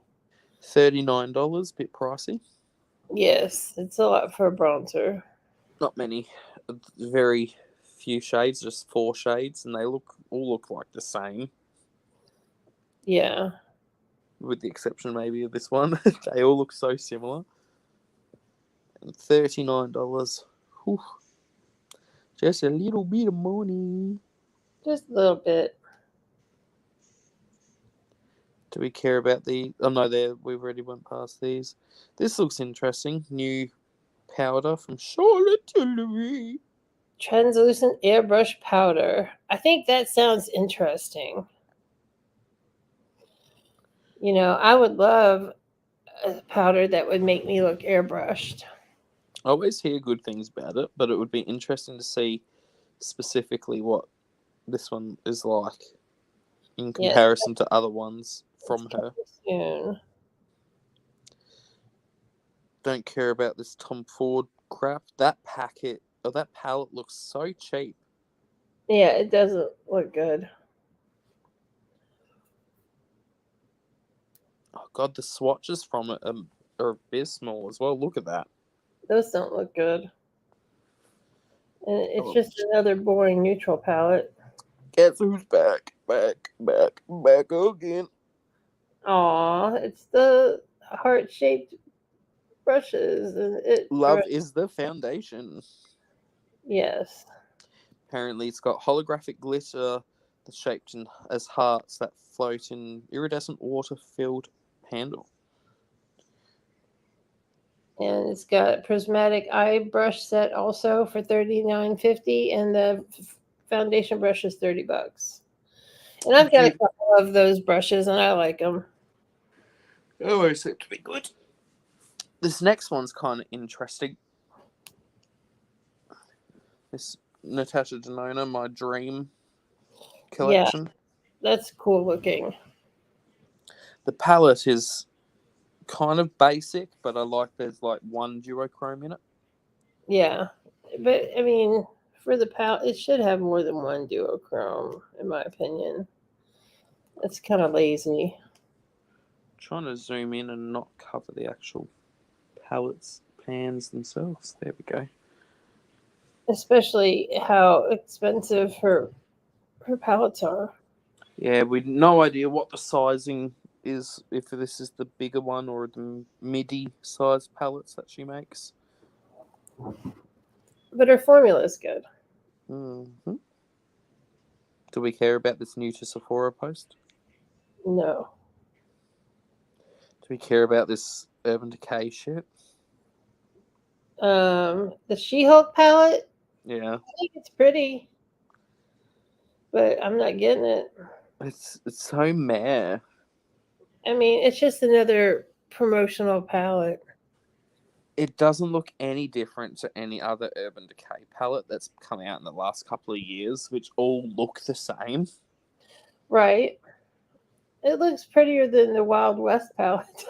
$39, bit pricey. Yes, it's a lot for a bronzer. Not many, very few shades, just 4 shades, and they all look like the same. Yeah. With the exception maybe of this one. They all look so similar. And $39. Whew. Just a little bit of money. Just a little bit. Do we care about the... Oh, no, we've already went past these. This looks interesting. New powder from Charlotte Tilbury. Translucent airbrush powder. I think that sounds interesting. You know, I would love a powder that would make me look airbrushed. I always hear good things about it, but it would be interesting to see specifically what this one is like in comparison to other ones from her. Soon. Don't care about this Tom Ford crap. That palette looks so cheap. Yeah, it doesn't look good. Oh god, the swatches from it are abysmal as well. Look at that. Those don't look good. And it's just another boring neutral palette. Guess who's back again. Aw, it's the heart-shaped brushes. And Love is the foundation. Yes. Apparently it's got holographic glitter that's shaped as hearts that float in iridescent water-filled handle. And it's got prismatic eye brush set also for $39.50, and the foundation brush is $30. And I've got a couple of those brushes, and I like them. They always seem to be good. This next one's kind of interesting. This Natasha Denona, My Dream collection. Yeah, that's cool looking. The palette is kind of basic, but I like there's like one duochrome in it. Yeah, but I mean, for the palette, it should have more than one duochrome, in my opinion. It's kind of lazy. Trying to zoom in and not cover the actual palettes, pans themselves. There we go. Especially how expensive her palettes are. Yeah, we've no idea what the sizing is, if this is the bigger one or the midi size palettes that she makes. But her formula is good. Mm-hmm. Do we care about this new to Sephora post? No. Do we care about this Urban Decay shit? The She-Hulk palette? Yeah. I think it's pretty. But I'm not getting it. It's so meh. I mean, it's just another promotional palette. It doesn't look any different to any other Urban Decay palette that's come out in the last couple of years, which all look the same. Right. It looks prettier than the Wild West palette.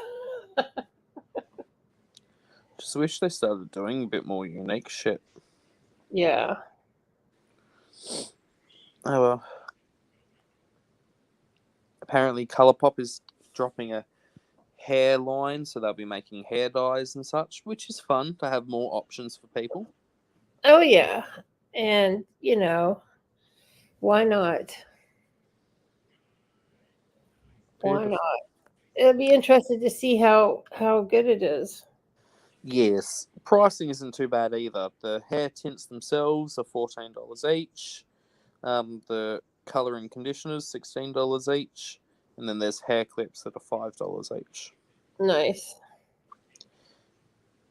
Just wish they started doing a bit more unique shit. Yeah. Oh well. Apparently Colourpop is dropping a hair line, so they'll be making hair dyes and such, which is fun to have more options for people. Oh, yeah. And, you know, why not? Why not? It'll be interesting to see how good it is. Yes. Pricing isn't too bad either. The hair tints themselves are $14 each. The colouring conditioners, $16 each. And then there's hair clips that are $5 each. Nice.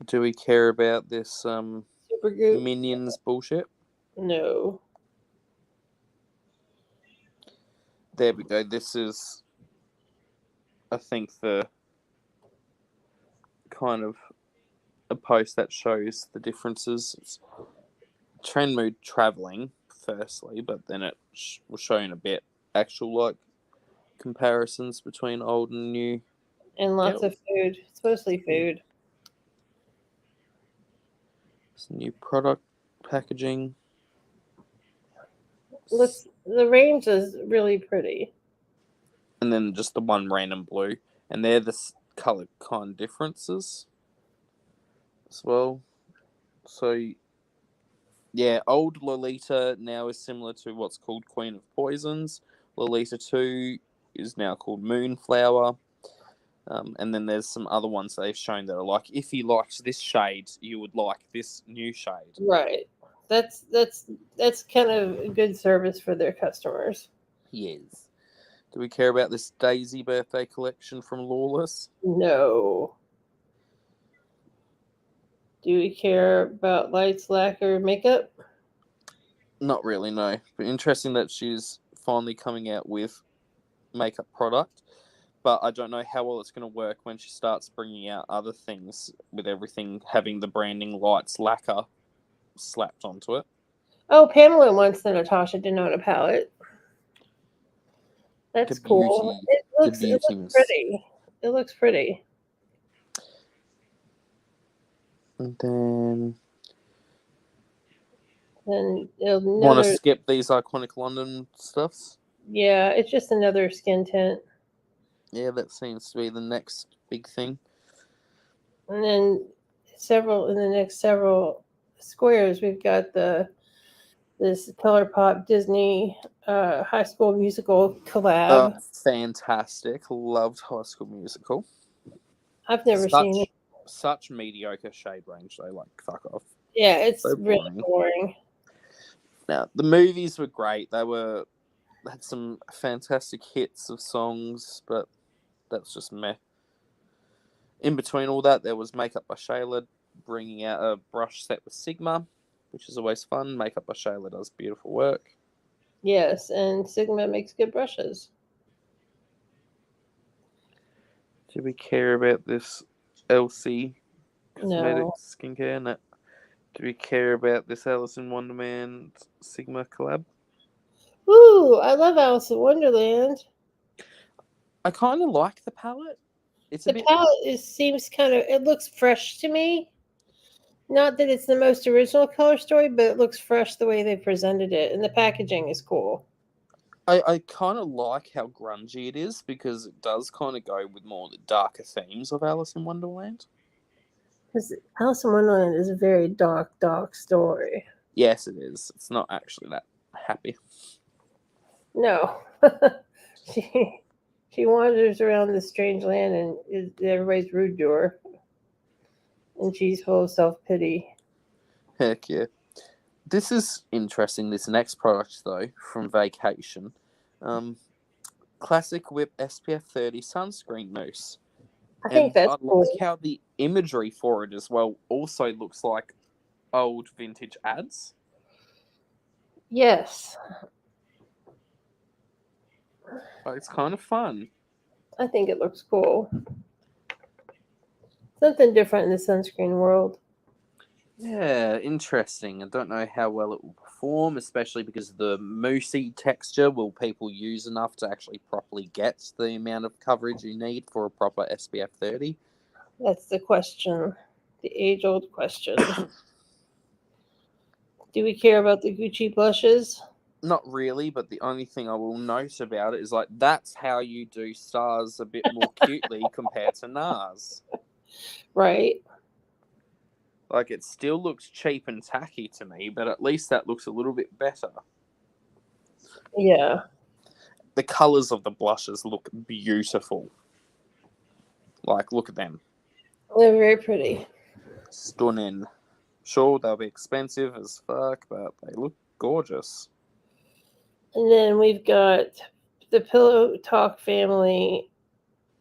Do we care about this Supergoop? Minions bullshit? No. There we go. This is, I think, the kind of a post that shows the differences. It's trend mood traveling, firstly, but then it was showing a bit actual, like, comparisons between old and new. And lots of food. It's mostly food. Some new product packaging. Looks, the range is really pretty. And then just the one random blue. And they're the colour kind differences as well. So, yeah, old Lolita now is similar to what's called Queen of Poisons. Lolita 2 is now called Moonflower. And then there's some other ones they've shown that are like, if you liked this shade, you would like this new shade. Right. That's kind of a good service for their customers. Yes. Do we care about this Daisy birthday collection from Lawless? No. Do we care about lights, lacquer, makeup? Not really, no. But interesting that she's finally coming out with makeup product. But I don't know how well it's going to work when she starts bringing out other things with everything having the branding lights lacquer slapped onto it. Oh, Pamela wants the Natasha Denona palette. That's cool. It looks pretty. It looks pretty. And then want to skip these iconic London stuffs? Yeah, it's just another skin tint. Yeah, that seems to be the next big thing. And then in the next several squares, we've got this ColourPop Disney High School Musical collab. Fantastic. Loved High School Musical. I've never seen it. Such mediocre shade range, though. Like, fuck off. Yeah, it's so really boring. Now, the movies were great. They had some fantastic hits of songs, but that's just meh. In between all that, there was Makeup by Shayla bringing out a brush set with Sigma, which is always fun. Makeup by Shayla does beautiful work. Yes, and Sigma makes good brushes. Do we care about this LC Cosmetics skincare? No. Do we care about this Alice in Wonderland Sigma collab? Ooh, I love Alice in Wonderland. I kind of like the palette. Palette seems kind of, it looks fresh to me. Not that it's the most original color story, but it looks fresh the way they presented it, and the packaging is cool. I kind of like how grungy it is because it does kind of go with more the darker themes of Alice in Wonderland. Because Alice in Wonderland is a very dark story. Yes, it is. It's not actually that happy. No. She wanders around this strange land and everybody's rude to her. And she's full of self-pity. Heck yeah. This is interesting, this next product, though, from Vacation. Classic Whip SPF 30 Sunscreen Mousse. I think that's cool. I like how the imagery for it as well also looks like old vintage ads. Yes. It's kind of fun. I think it looks cool. Something different in the sunscreen world. Yeah, interesting. I don't know how well it will perform, especially because of the moussey texture. Will people use enough to actually properly get the amount of coverage you need for a proper SPF 30? That's the question. The age-old question. Do we care about the Gucci blushes? Not really, but the only thing I will note about it is like that's how you do stars a bit more cutely compared to NARS. Right. Like it still looks cheap and tacky to me, but at least that looks a little bit better. Yeah. The colours of the blushes look beautiful. Like, look at them. They're very pretty. Stunning. Sure, they'll be expensive as fuck, but they look gorgeous. And then we've got the Pillow Talk family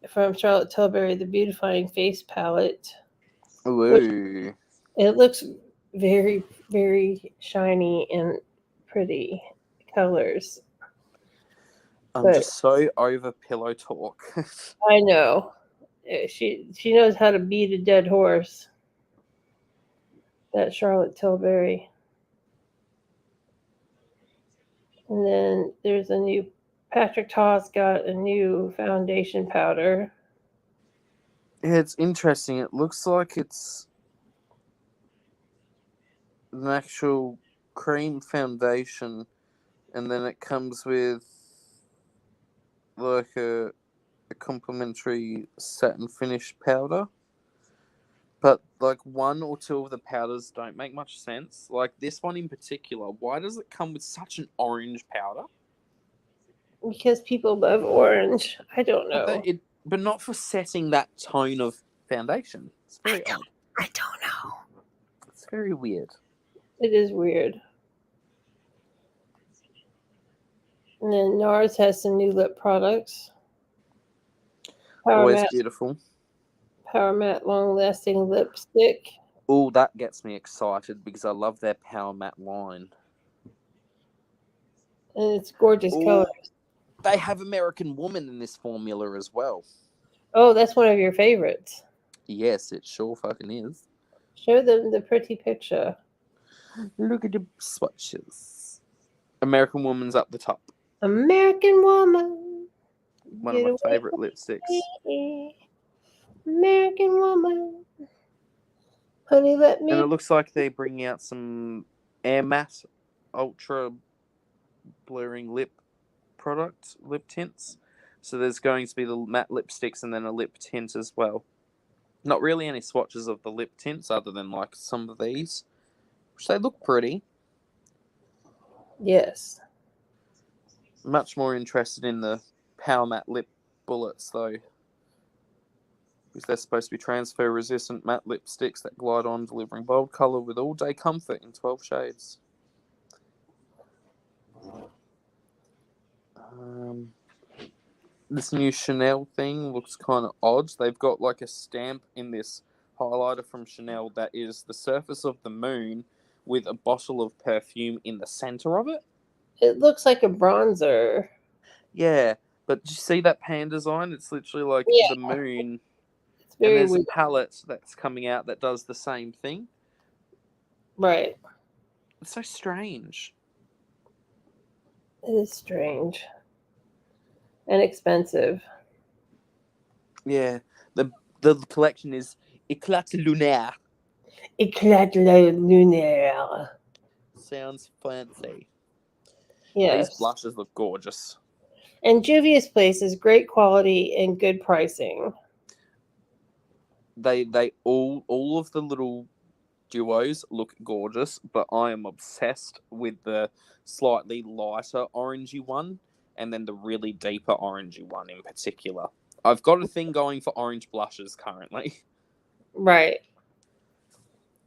from Charlotte Tilbury, the Beautifying Face Palette. Ooh. It looks very, very shiny and pretty colors. I'm just so over Pillow Talk. I know. She knows how to beat a dead horse. That Charlotte Tilbury. And then there's a new Patrick Ta's got a new foundation powder. Yeah, it's interesting. It looks like it's an actual cream foundation, and then it comes with like a complimentary satin finish powder. But like one or two of the powders don't make much sense. Like this one in particular, why does it come with such an orange powder? Because people love orange. I don't know. But not for setting that tone of foundation. It's very odd. I don't know. It's very weird. It is weird. And then NARS has some new lip products. Always beautiful. Power Matte Long Lasting Lipstick. Oh, that gets me excited because I love their Power Matte line. And it's gorgeous colors. They have American Woman in this formula as well. Oh, that's one of your favorites. Yes, it sure fucking is. Show them the pretty picture. Look at the swatches. American Woman's up the top. American Woman. One of my favorite lipsticks. American Woman. Honey, let me. And it looks like they're bringing out some Air Matte Ultra Blurring Lip tints. So there's going to be the matte lipsticks and then a lip tint as well. Not really any swatches of the lip tints other than like some of these, which they look pretty. Yes. Much more interested in the Power Matte lip bullets though, because they're supposed to be transfer resistant matte lipsticks that glide on, delivering bold colour with all day comfort in 12 shades. This new Chanel thing looks kind of odd. They've got like a stamp in this highlighter from Chanel that is the surface of the moon with a bottle of perfume in the center of it. It looks like a bronzer. Yeah, but did you see that pan design? It's literally like the moon. It's very and there's weird. a palette that's coming out that does the same thing. Right. It's so strange. It is strange. And expensive. Yeah. The collection is Éclat Lunaire. Éclat lunaire. Sounds fancy. Yes. These blushes look gorgeous. And Juvia's Place is great quality and good pricing. They all of the little duos look gorgeous, but I am obsessed with the slightly lighter orangey one and then the really deeper orangey one in particular. I've got a thing going for orange blushes currently. Right.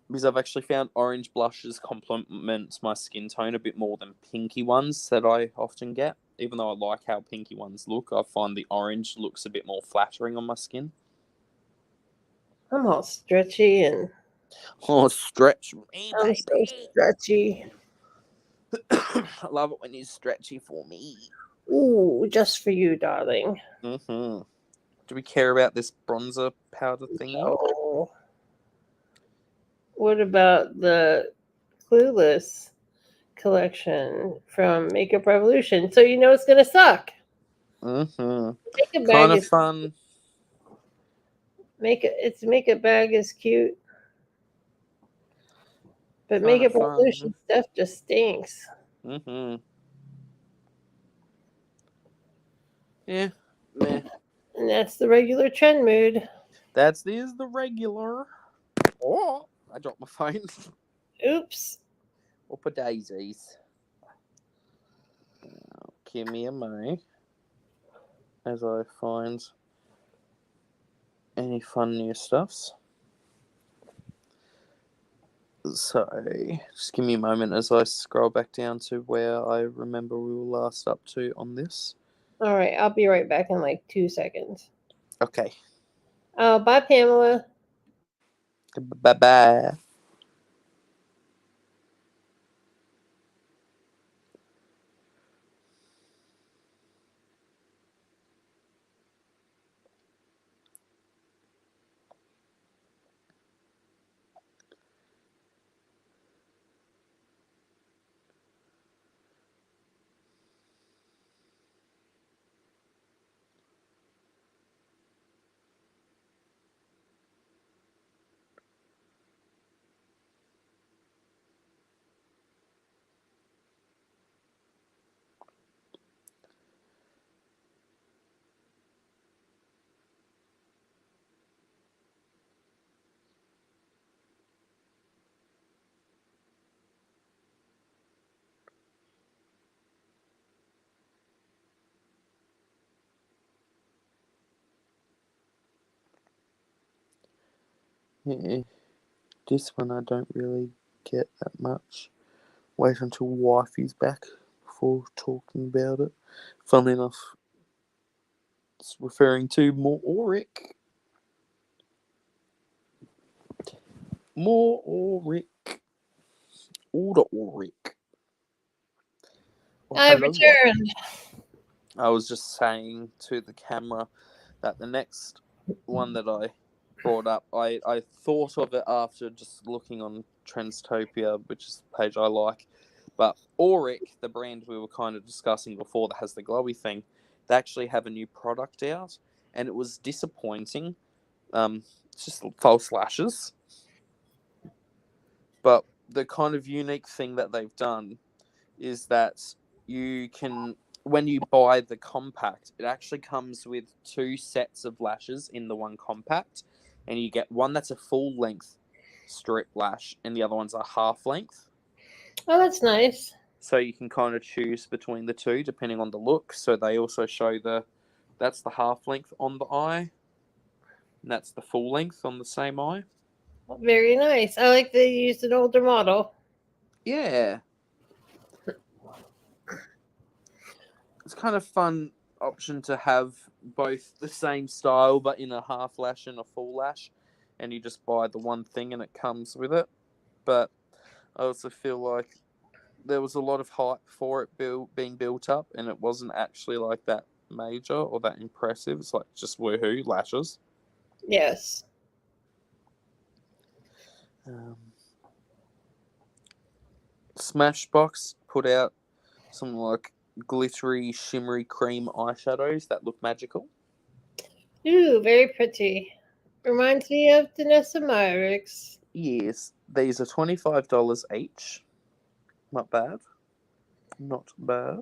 Because I've actually found orange blushes complement my skin tone a bit more than pinky ones that I often get. Even though I like how pinky ones look, I find the orange looks a bit more flattering on my skin. I'm all stretchy and... Oh, stretch me, I'm so stretchy. I love it when you're stretchy for me. Ooh, just for you, darling. Mm-hmm. Do we care about this bronzer powder thingy? Oh. What about the Clueless collection from Makeup Revolution? So you know it's gonna suck. Mm-hmm. Makeup Kind bag of is fun. makeup bag is cute, but Kind of Makeup Revolution fun. stuff just stinks. Mm-hmm. Yeah. Meh. And that's the regular trend mood. That's the regular. Oh, I dropped my phone. Oops. Up a daisies. Give me a mo as I find any fun new stuffs. So, just give me a moment as I scroll back down to where I remember we were last up to on this. All right, I'll be right back in like 2 seconds. Okay. Oh, bye, Pamela. Bye-bye. Yeah, this one I don't really get that much. Wait until wifey's back before talking about it. Funnily enough, it's referring to more Auric. More Auric. Order Auric. Well, I hello, wife. returned. I was just saying to the camera that the next one that I brought up, I thought of it after just looking on Trendstopia, which is the page I like. But Auric, the brand we were kind of discussing before that has the glowy thing, they actually have a new product out, and it was disappointing. It's just false lashes. But the kind of unique thing that they've done is that you can, when you buy the compact, it actually comes with 2 sets of lashes in the one compact, and you get one that's a full length strip lash, and the other one's a half length. Oh, that's nice. So you can kind of choose between the two depending on the look. So they also show that's the half length on the eye, and that's the full length on the same eye. Very nice. I like they used an older model. Yeah, it's kind of fun option to have both the same style but in a half lash and a full lash, and you just buy the one thing and it comes with it. But I also feel like there was a lot of hype for it being built up, and it wasn't actually like that major or that impressive. It's like just woohoo lashes. Yes. Smashbox put out some like glittery, shimmery cream eyeshadows that look magical. Ooh, very pretty. Reminds me of Danessa Myricks. Yes, these are $25 each. Not bad. Not bad.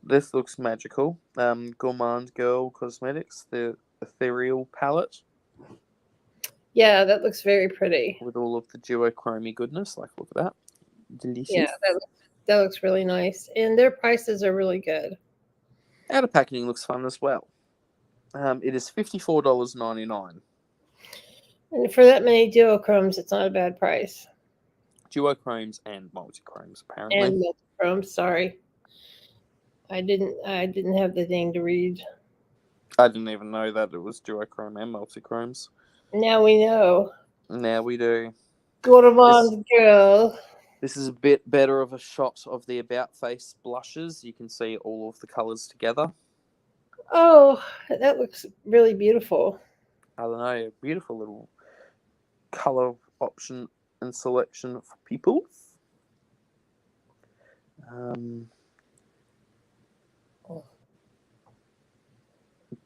This looks magical. Gourmand Girl Cosmetics, the Ethereal palette Yeah, that looks very pretty. with all of the duochromy goodness. Like, look at that. Delicious. Yeah, that looks really nice. And their prices are really good. Outer packaging looks fun as well. It is $54.99. And for that many duochromes, it's not a bad price. Duochromes and multichromes, apparently. And multichromes, sorry. I didn't have the thing to read. I didn't even know that it was duochrome and multichromes. Now we know. Now we do. Gourmand Girl. This is a bit better of a shot of the About Face blushes. You can see all of the colours together. Oh, that looks really beautiful. I don't know, beautiful little colour option and selection for people.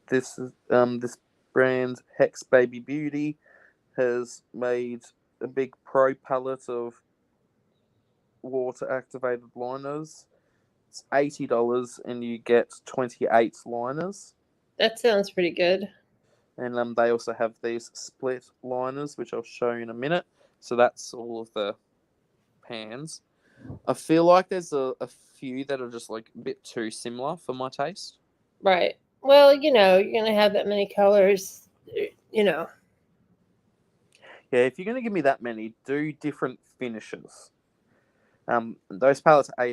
This is this brand Hex Baby Beauty has made a big pro palette of water activated liners. It's $80 and you get 28 liners. That sounds pretty good. And they also have these split liners, which I'll show you in a minute. So that's all of the pans. I feel like there's a few that are just like a bit too similar for my taste. Right. Well, you're going to have that many colors, Yeah, if you're going to give me that many, do different finishes. Those palettes are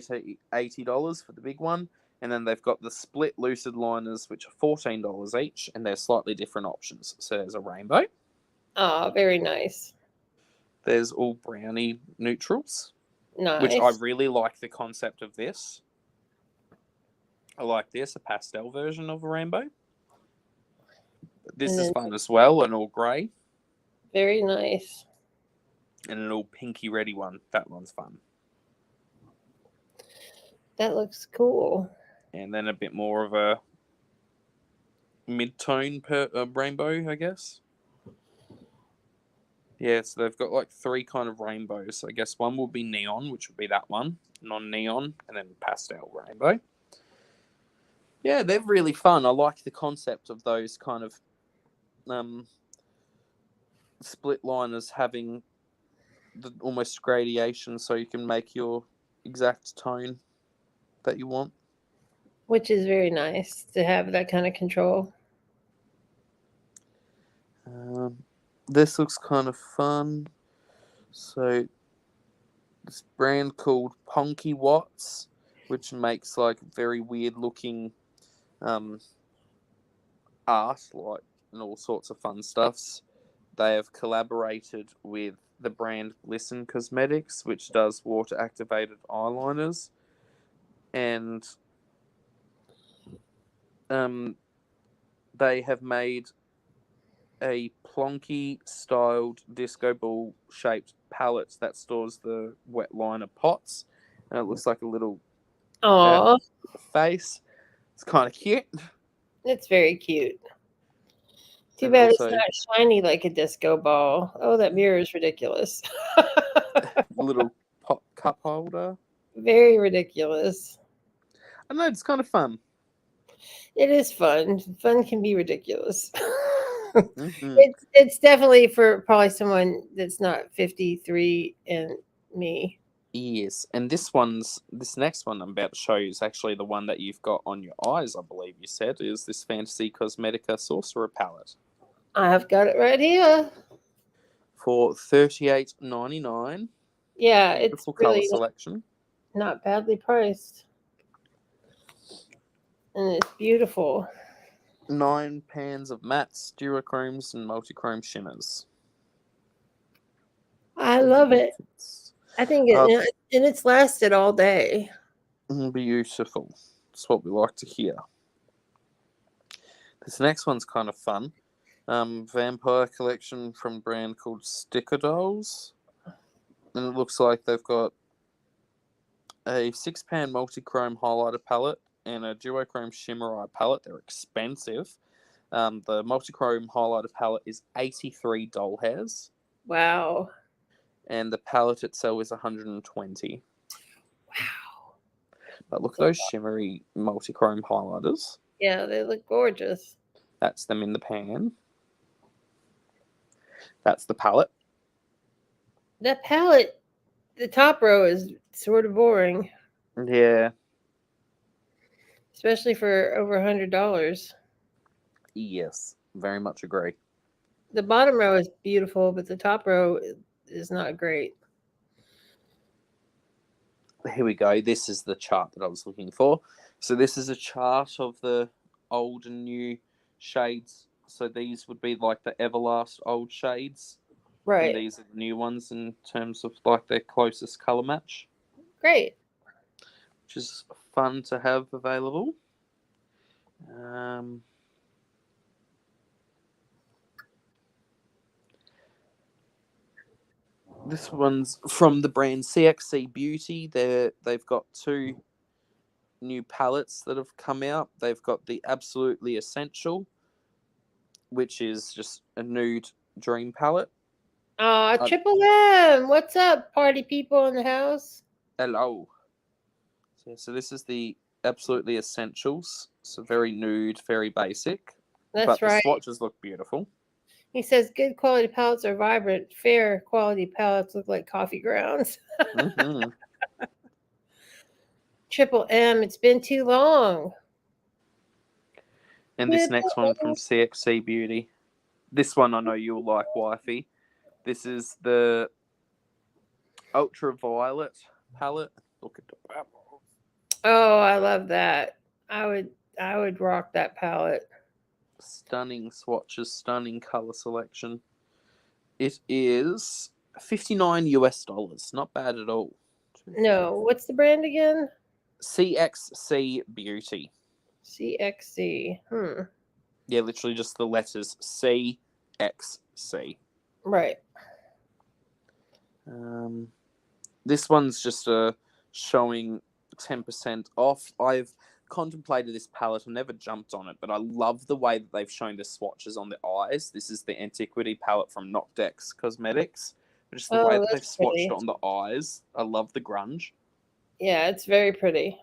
$80 for the big one. And then they've got the split lucid liners, which are $14 each. And they're slightly different options. So there's a rainbow. Oh, very nice. There's all brownie neutrals. Nice. Which I really like the concept of this. I like this, a pastel version of a rainbow. This is fun as well, an all grey. Very nice. And an all pinky reddy one. That one's fun. That looks cool. And then a bit more of a mid-tone rainbow, I guess. Yeah, so they've got like 3 kind of rainbows. I guess one will be neon, which would be that one. Non-neon, and then pastel rainbow. Yeah, they're really fun. I like the concept of those kind of split liners having the almost gradation so you can make your exact tone that you want. Which is very nice to have that kind of control. This looks kind of fun. So, this brand called Ponky Watts, which makes like very weird looking art, like, and all sorts of fun stuffs. They have collaborated with the brand Listen Cosmetics, which does water activated eyeliners, and they have made a plonky styled disco ball shaped palette that stores the wet liner pots, and it looks like a little face. It's kind of cute. It's very cute. Too And bad also, it's not shiny like a disco ball. Oh, that mirror is ridiculous. little pot cup holder. Very ridiculous. I know, it's kind of fun. It is fun. Fun can be ridiculous. Mm-hmm. It's definitely for probably someone that's not 53 and me. Yes, and this next one I'm about to show you is actually the one that you've got on your eyes, I believe you said, is this Fantasy Cosmetica Sorcerer palette. I have got it right here. For $38.99. Yeah, Beautiful it's really color selection. not badly priced. And it's beautiful. 9 pans of mattes, duochromes, and multichrome shimmers. I love it. I think and it's lasted all day. Beautiful. That's what we like to hear. This next one's kind of fun. Vampire collection from a brand called Sticker Dolls. And it looks like they've got a 6-pan multi-chrome highlighter palette and a duochrome shimmer eye palette. They're expensive. The multi-chrome highlighter palette is 83 doll hairs. Wow. And the palette itself is 120. Wow. But look at those shimmery multi-chrome highlighters. Yeah, they look gorgeous. That's them in the pan. That's the palette. That palette, the top row is sort of boring. Yeah. Especially for over $100. Yes, very much agree. The bottom row is beautiful, but the top row is not great. Here we go. This is the chart that I was looking for. So this is a chart of the old and new shades. So these would be like the Everlast old shades. Right. And these are the new ones in terms of like their closest color match. Great. Which is fun to have available. This one's from the brand CXC Beauty. They've got 2 new palettes that have come out. They've got the Absolutely Essential, which is just a nude dream palette. Triple M. What's up, party people in the house? Hello. So this is the Absolutely Essentials. So very nude, very basic. That's right. The swatches look beautiful. He says good quality palettes are vibrant. Fair quality palettes look like coffee grounds. Mm-hmm. Triple M. It's been too long. And this next one from CXC Beauty. This one I know you'll like, wifey. This is the Ultraviolet Palette. Look at the purple. Oh, I love that. I would rock that palette. Stunning swatches, stunning color selection. It is $59. Not bad at all. No, what's the brand again? CXC Beauty. CXC. Yeah, literally just the letters CXC. Right. This one's just showing 10% off. I've contemplated this palette. I've never jumped on it, but I love the way that they've shown the swatches on the eyes. This is the Antiquity palette from Noctex Cosmetics. But just the way that they've swatched it on the eyes. I love the grunge. Yeah, it's very pretty.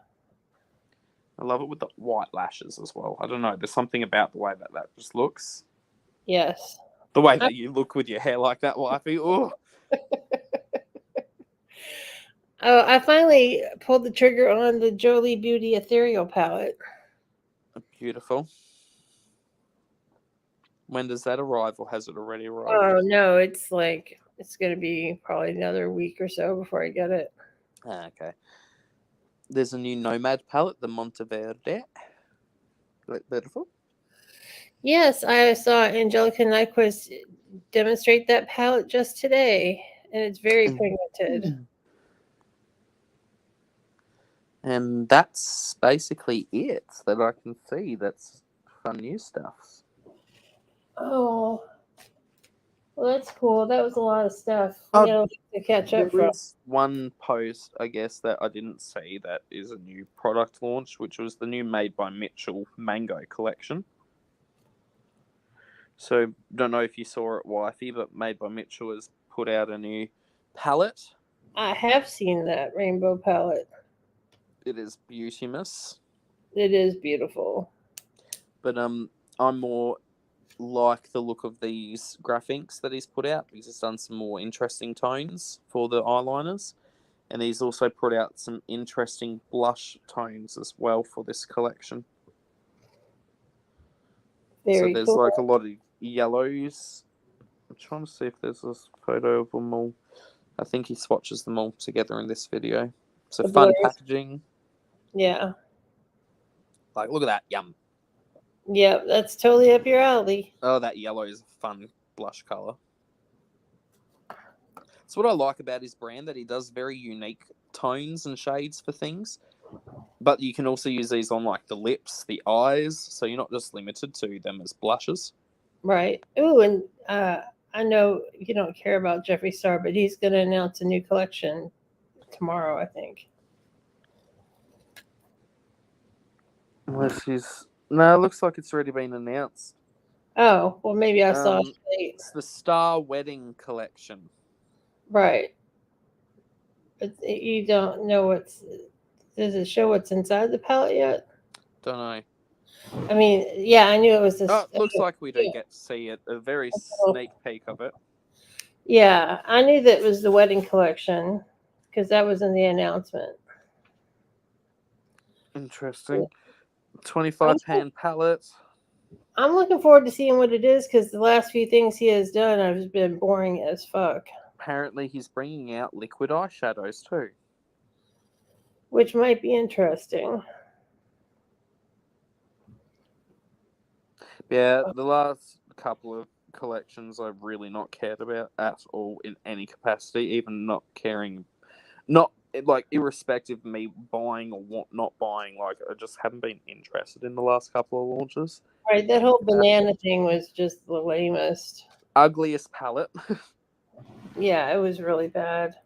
I love it with the white lashes as well. I don't know. There's something about the way that just looks. Yes. The way that you look with your hair like that, wifey. Oh. I finally pulled the trigger on the Jolie Beauty Ethereal palette. Beautiful. When does that arrive, or has it already arrived? Oh, no, it's going to be probably another week or so before I get it. Okay. There's a new Nomad palette, the Monteverde. Beautiful. Yes, I saw Angelica Nyquist demonstrate that palette just today, and it's very pigmented. And that's basically it that I can see. That's fun new stuff. Oh, well, that's cool. That was a lot of stuff to catch up from. There is one post, I guess, that I didn't see that is a new product launch, which was the new Made by Mitchell Mango collection. So, don't know if you saw it, wifey, but Made by Mitchell has put out a new palette. I have seen that rainbow palette. It is beautimous. It is beautiful. But I'm more like the look of these graphics that he's put out, because he's done some more interesting tones for the eyeliners. And he's also put out some interesting blush tones as well for this collection. Very so there's cool. like a lot of yellows. I'm trying to see if there's a photo of them all. I think he swatches them all together in this video. So the fun packaging. Yeah. Like, look at that. Yum. Yeah, that's totally up your alley. Oh, that yellow is a fun blush color. That's what I like about his brand, that he does very unique tones and shades for things. But you can also use these on like the lips, the eyes, so you're not just limited to them as blushes. Right. Ooh, and I know you don't care about Jeffree Star, but he's going to announce a new collection tomorrow, I think. Unless he's... No, it looks like it's already been announced. Oh, well, maybe I saw it late. It's the Star Wedding collection. Right. But you don't know what's... Does it show what's inside the palette yet? Don't know. I mean, yeah, I knew it was this. Oh, it looks like we do get to see it. A very sneak peek of it. Yeah, I knew that it was the wedding collection because that was in the announcement. Interesting. 25-pan palette. I'm looking forward to seeing what it is because the last few things he has done have been boring as fuck. Apparently, he's bringing out liquid eyeshadows too. Which might be interesting. Yeah, the last couple of collections I've really not cared about at all in any capacity, even not caring, not like irrespective of me buying or not buying, like I just haven't been interested in the last couple of launches. Right, that whole banana thing was just the lamest. Ugliest palette. Yeah, it was really bad.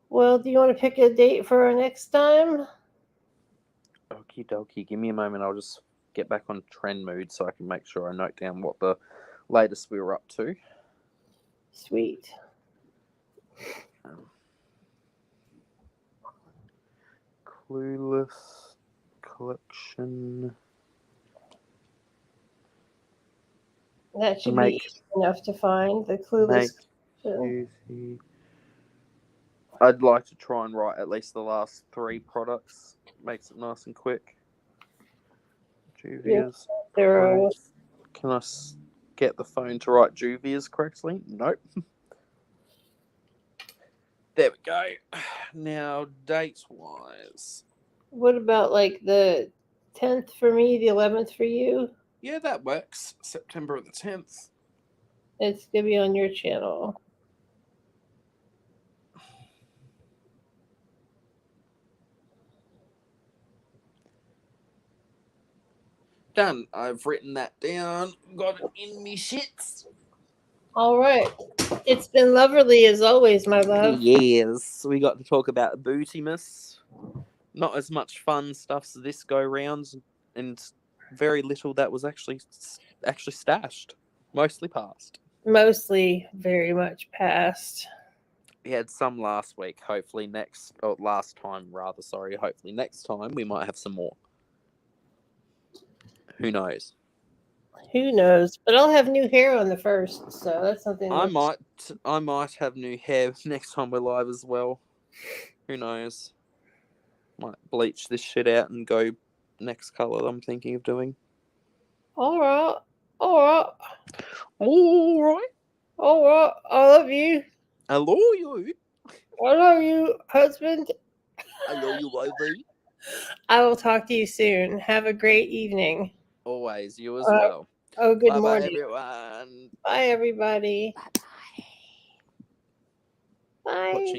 Well, do you want to pick a date for our next time? Okie dokie. Give me a moment. I'll just get back on trend mood so I can make sure I note down what the latest we were up to. Sweet. Clueless collection. That should be easy enough to find. The Clueless collection. Beauty. I'd like to try and write at least the last 3 products. Makes it nice and quick. Juvia's. Yeah, Can I get the phone to write Juvia's correctly? Nope. There we go. Now, date-wise. What about like the 10th for me, the 11th for you? Yeah, that works. September the 10th. It's going to be on your channel. Done. I've written that down. Got it in me shits. All right. It's been lovely as always, my love. Yes. We got to talk about Bootymas. Not as much fun stuff as this go round, and very little that was actually stashed. Mostly past. Mostly very much past. We had some last week. Hopefully last time rather. Sorry. Hopefully next time we might have some more. Who knows? Who knows? But I'll have new hair on the 1st, so that's something. I might have new hair next time we're live as well. Who knows? Might bleach this shit out and go next colour I'm thinking of doing. All right. I love you. I love you. I love you, husband. I love you, lovey. I will talk to you soon. Have a great evening. Always, you as well. Oh, good morning. Bye, everyone. Bye, everybody. Bye. Watching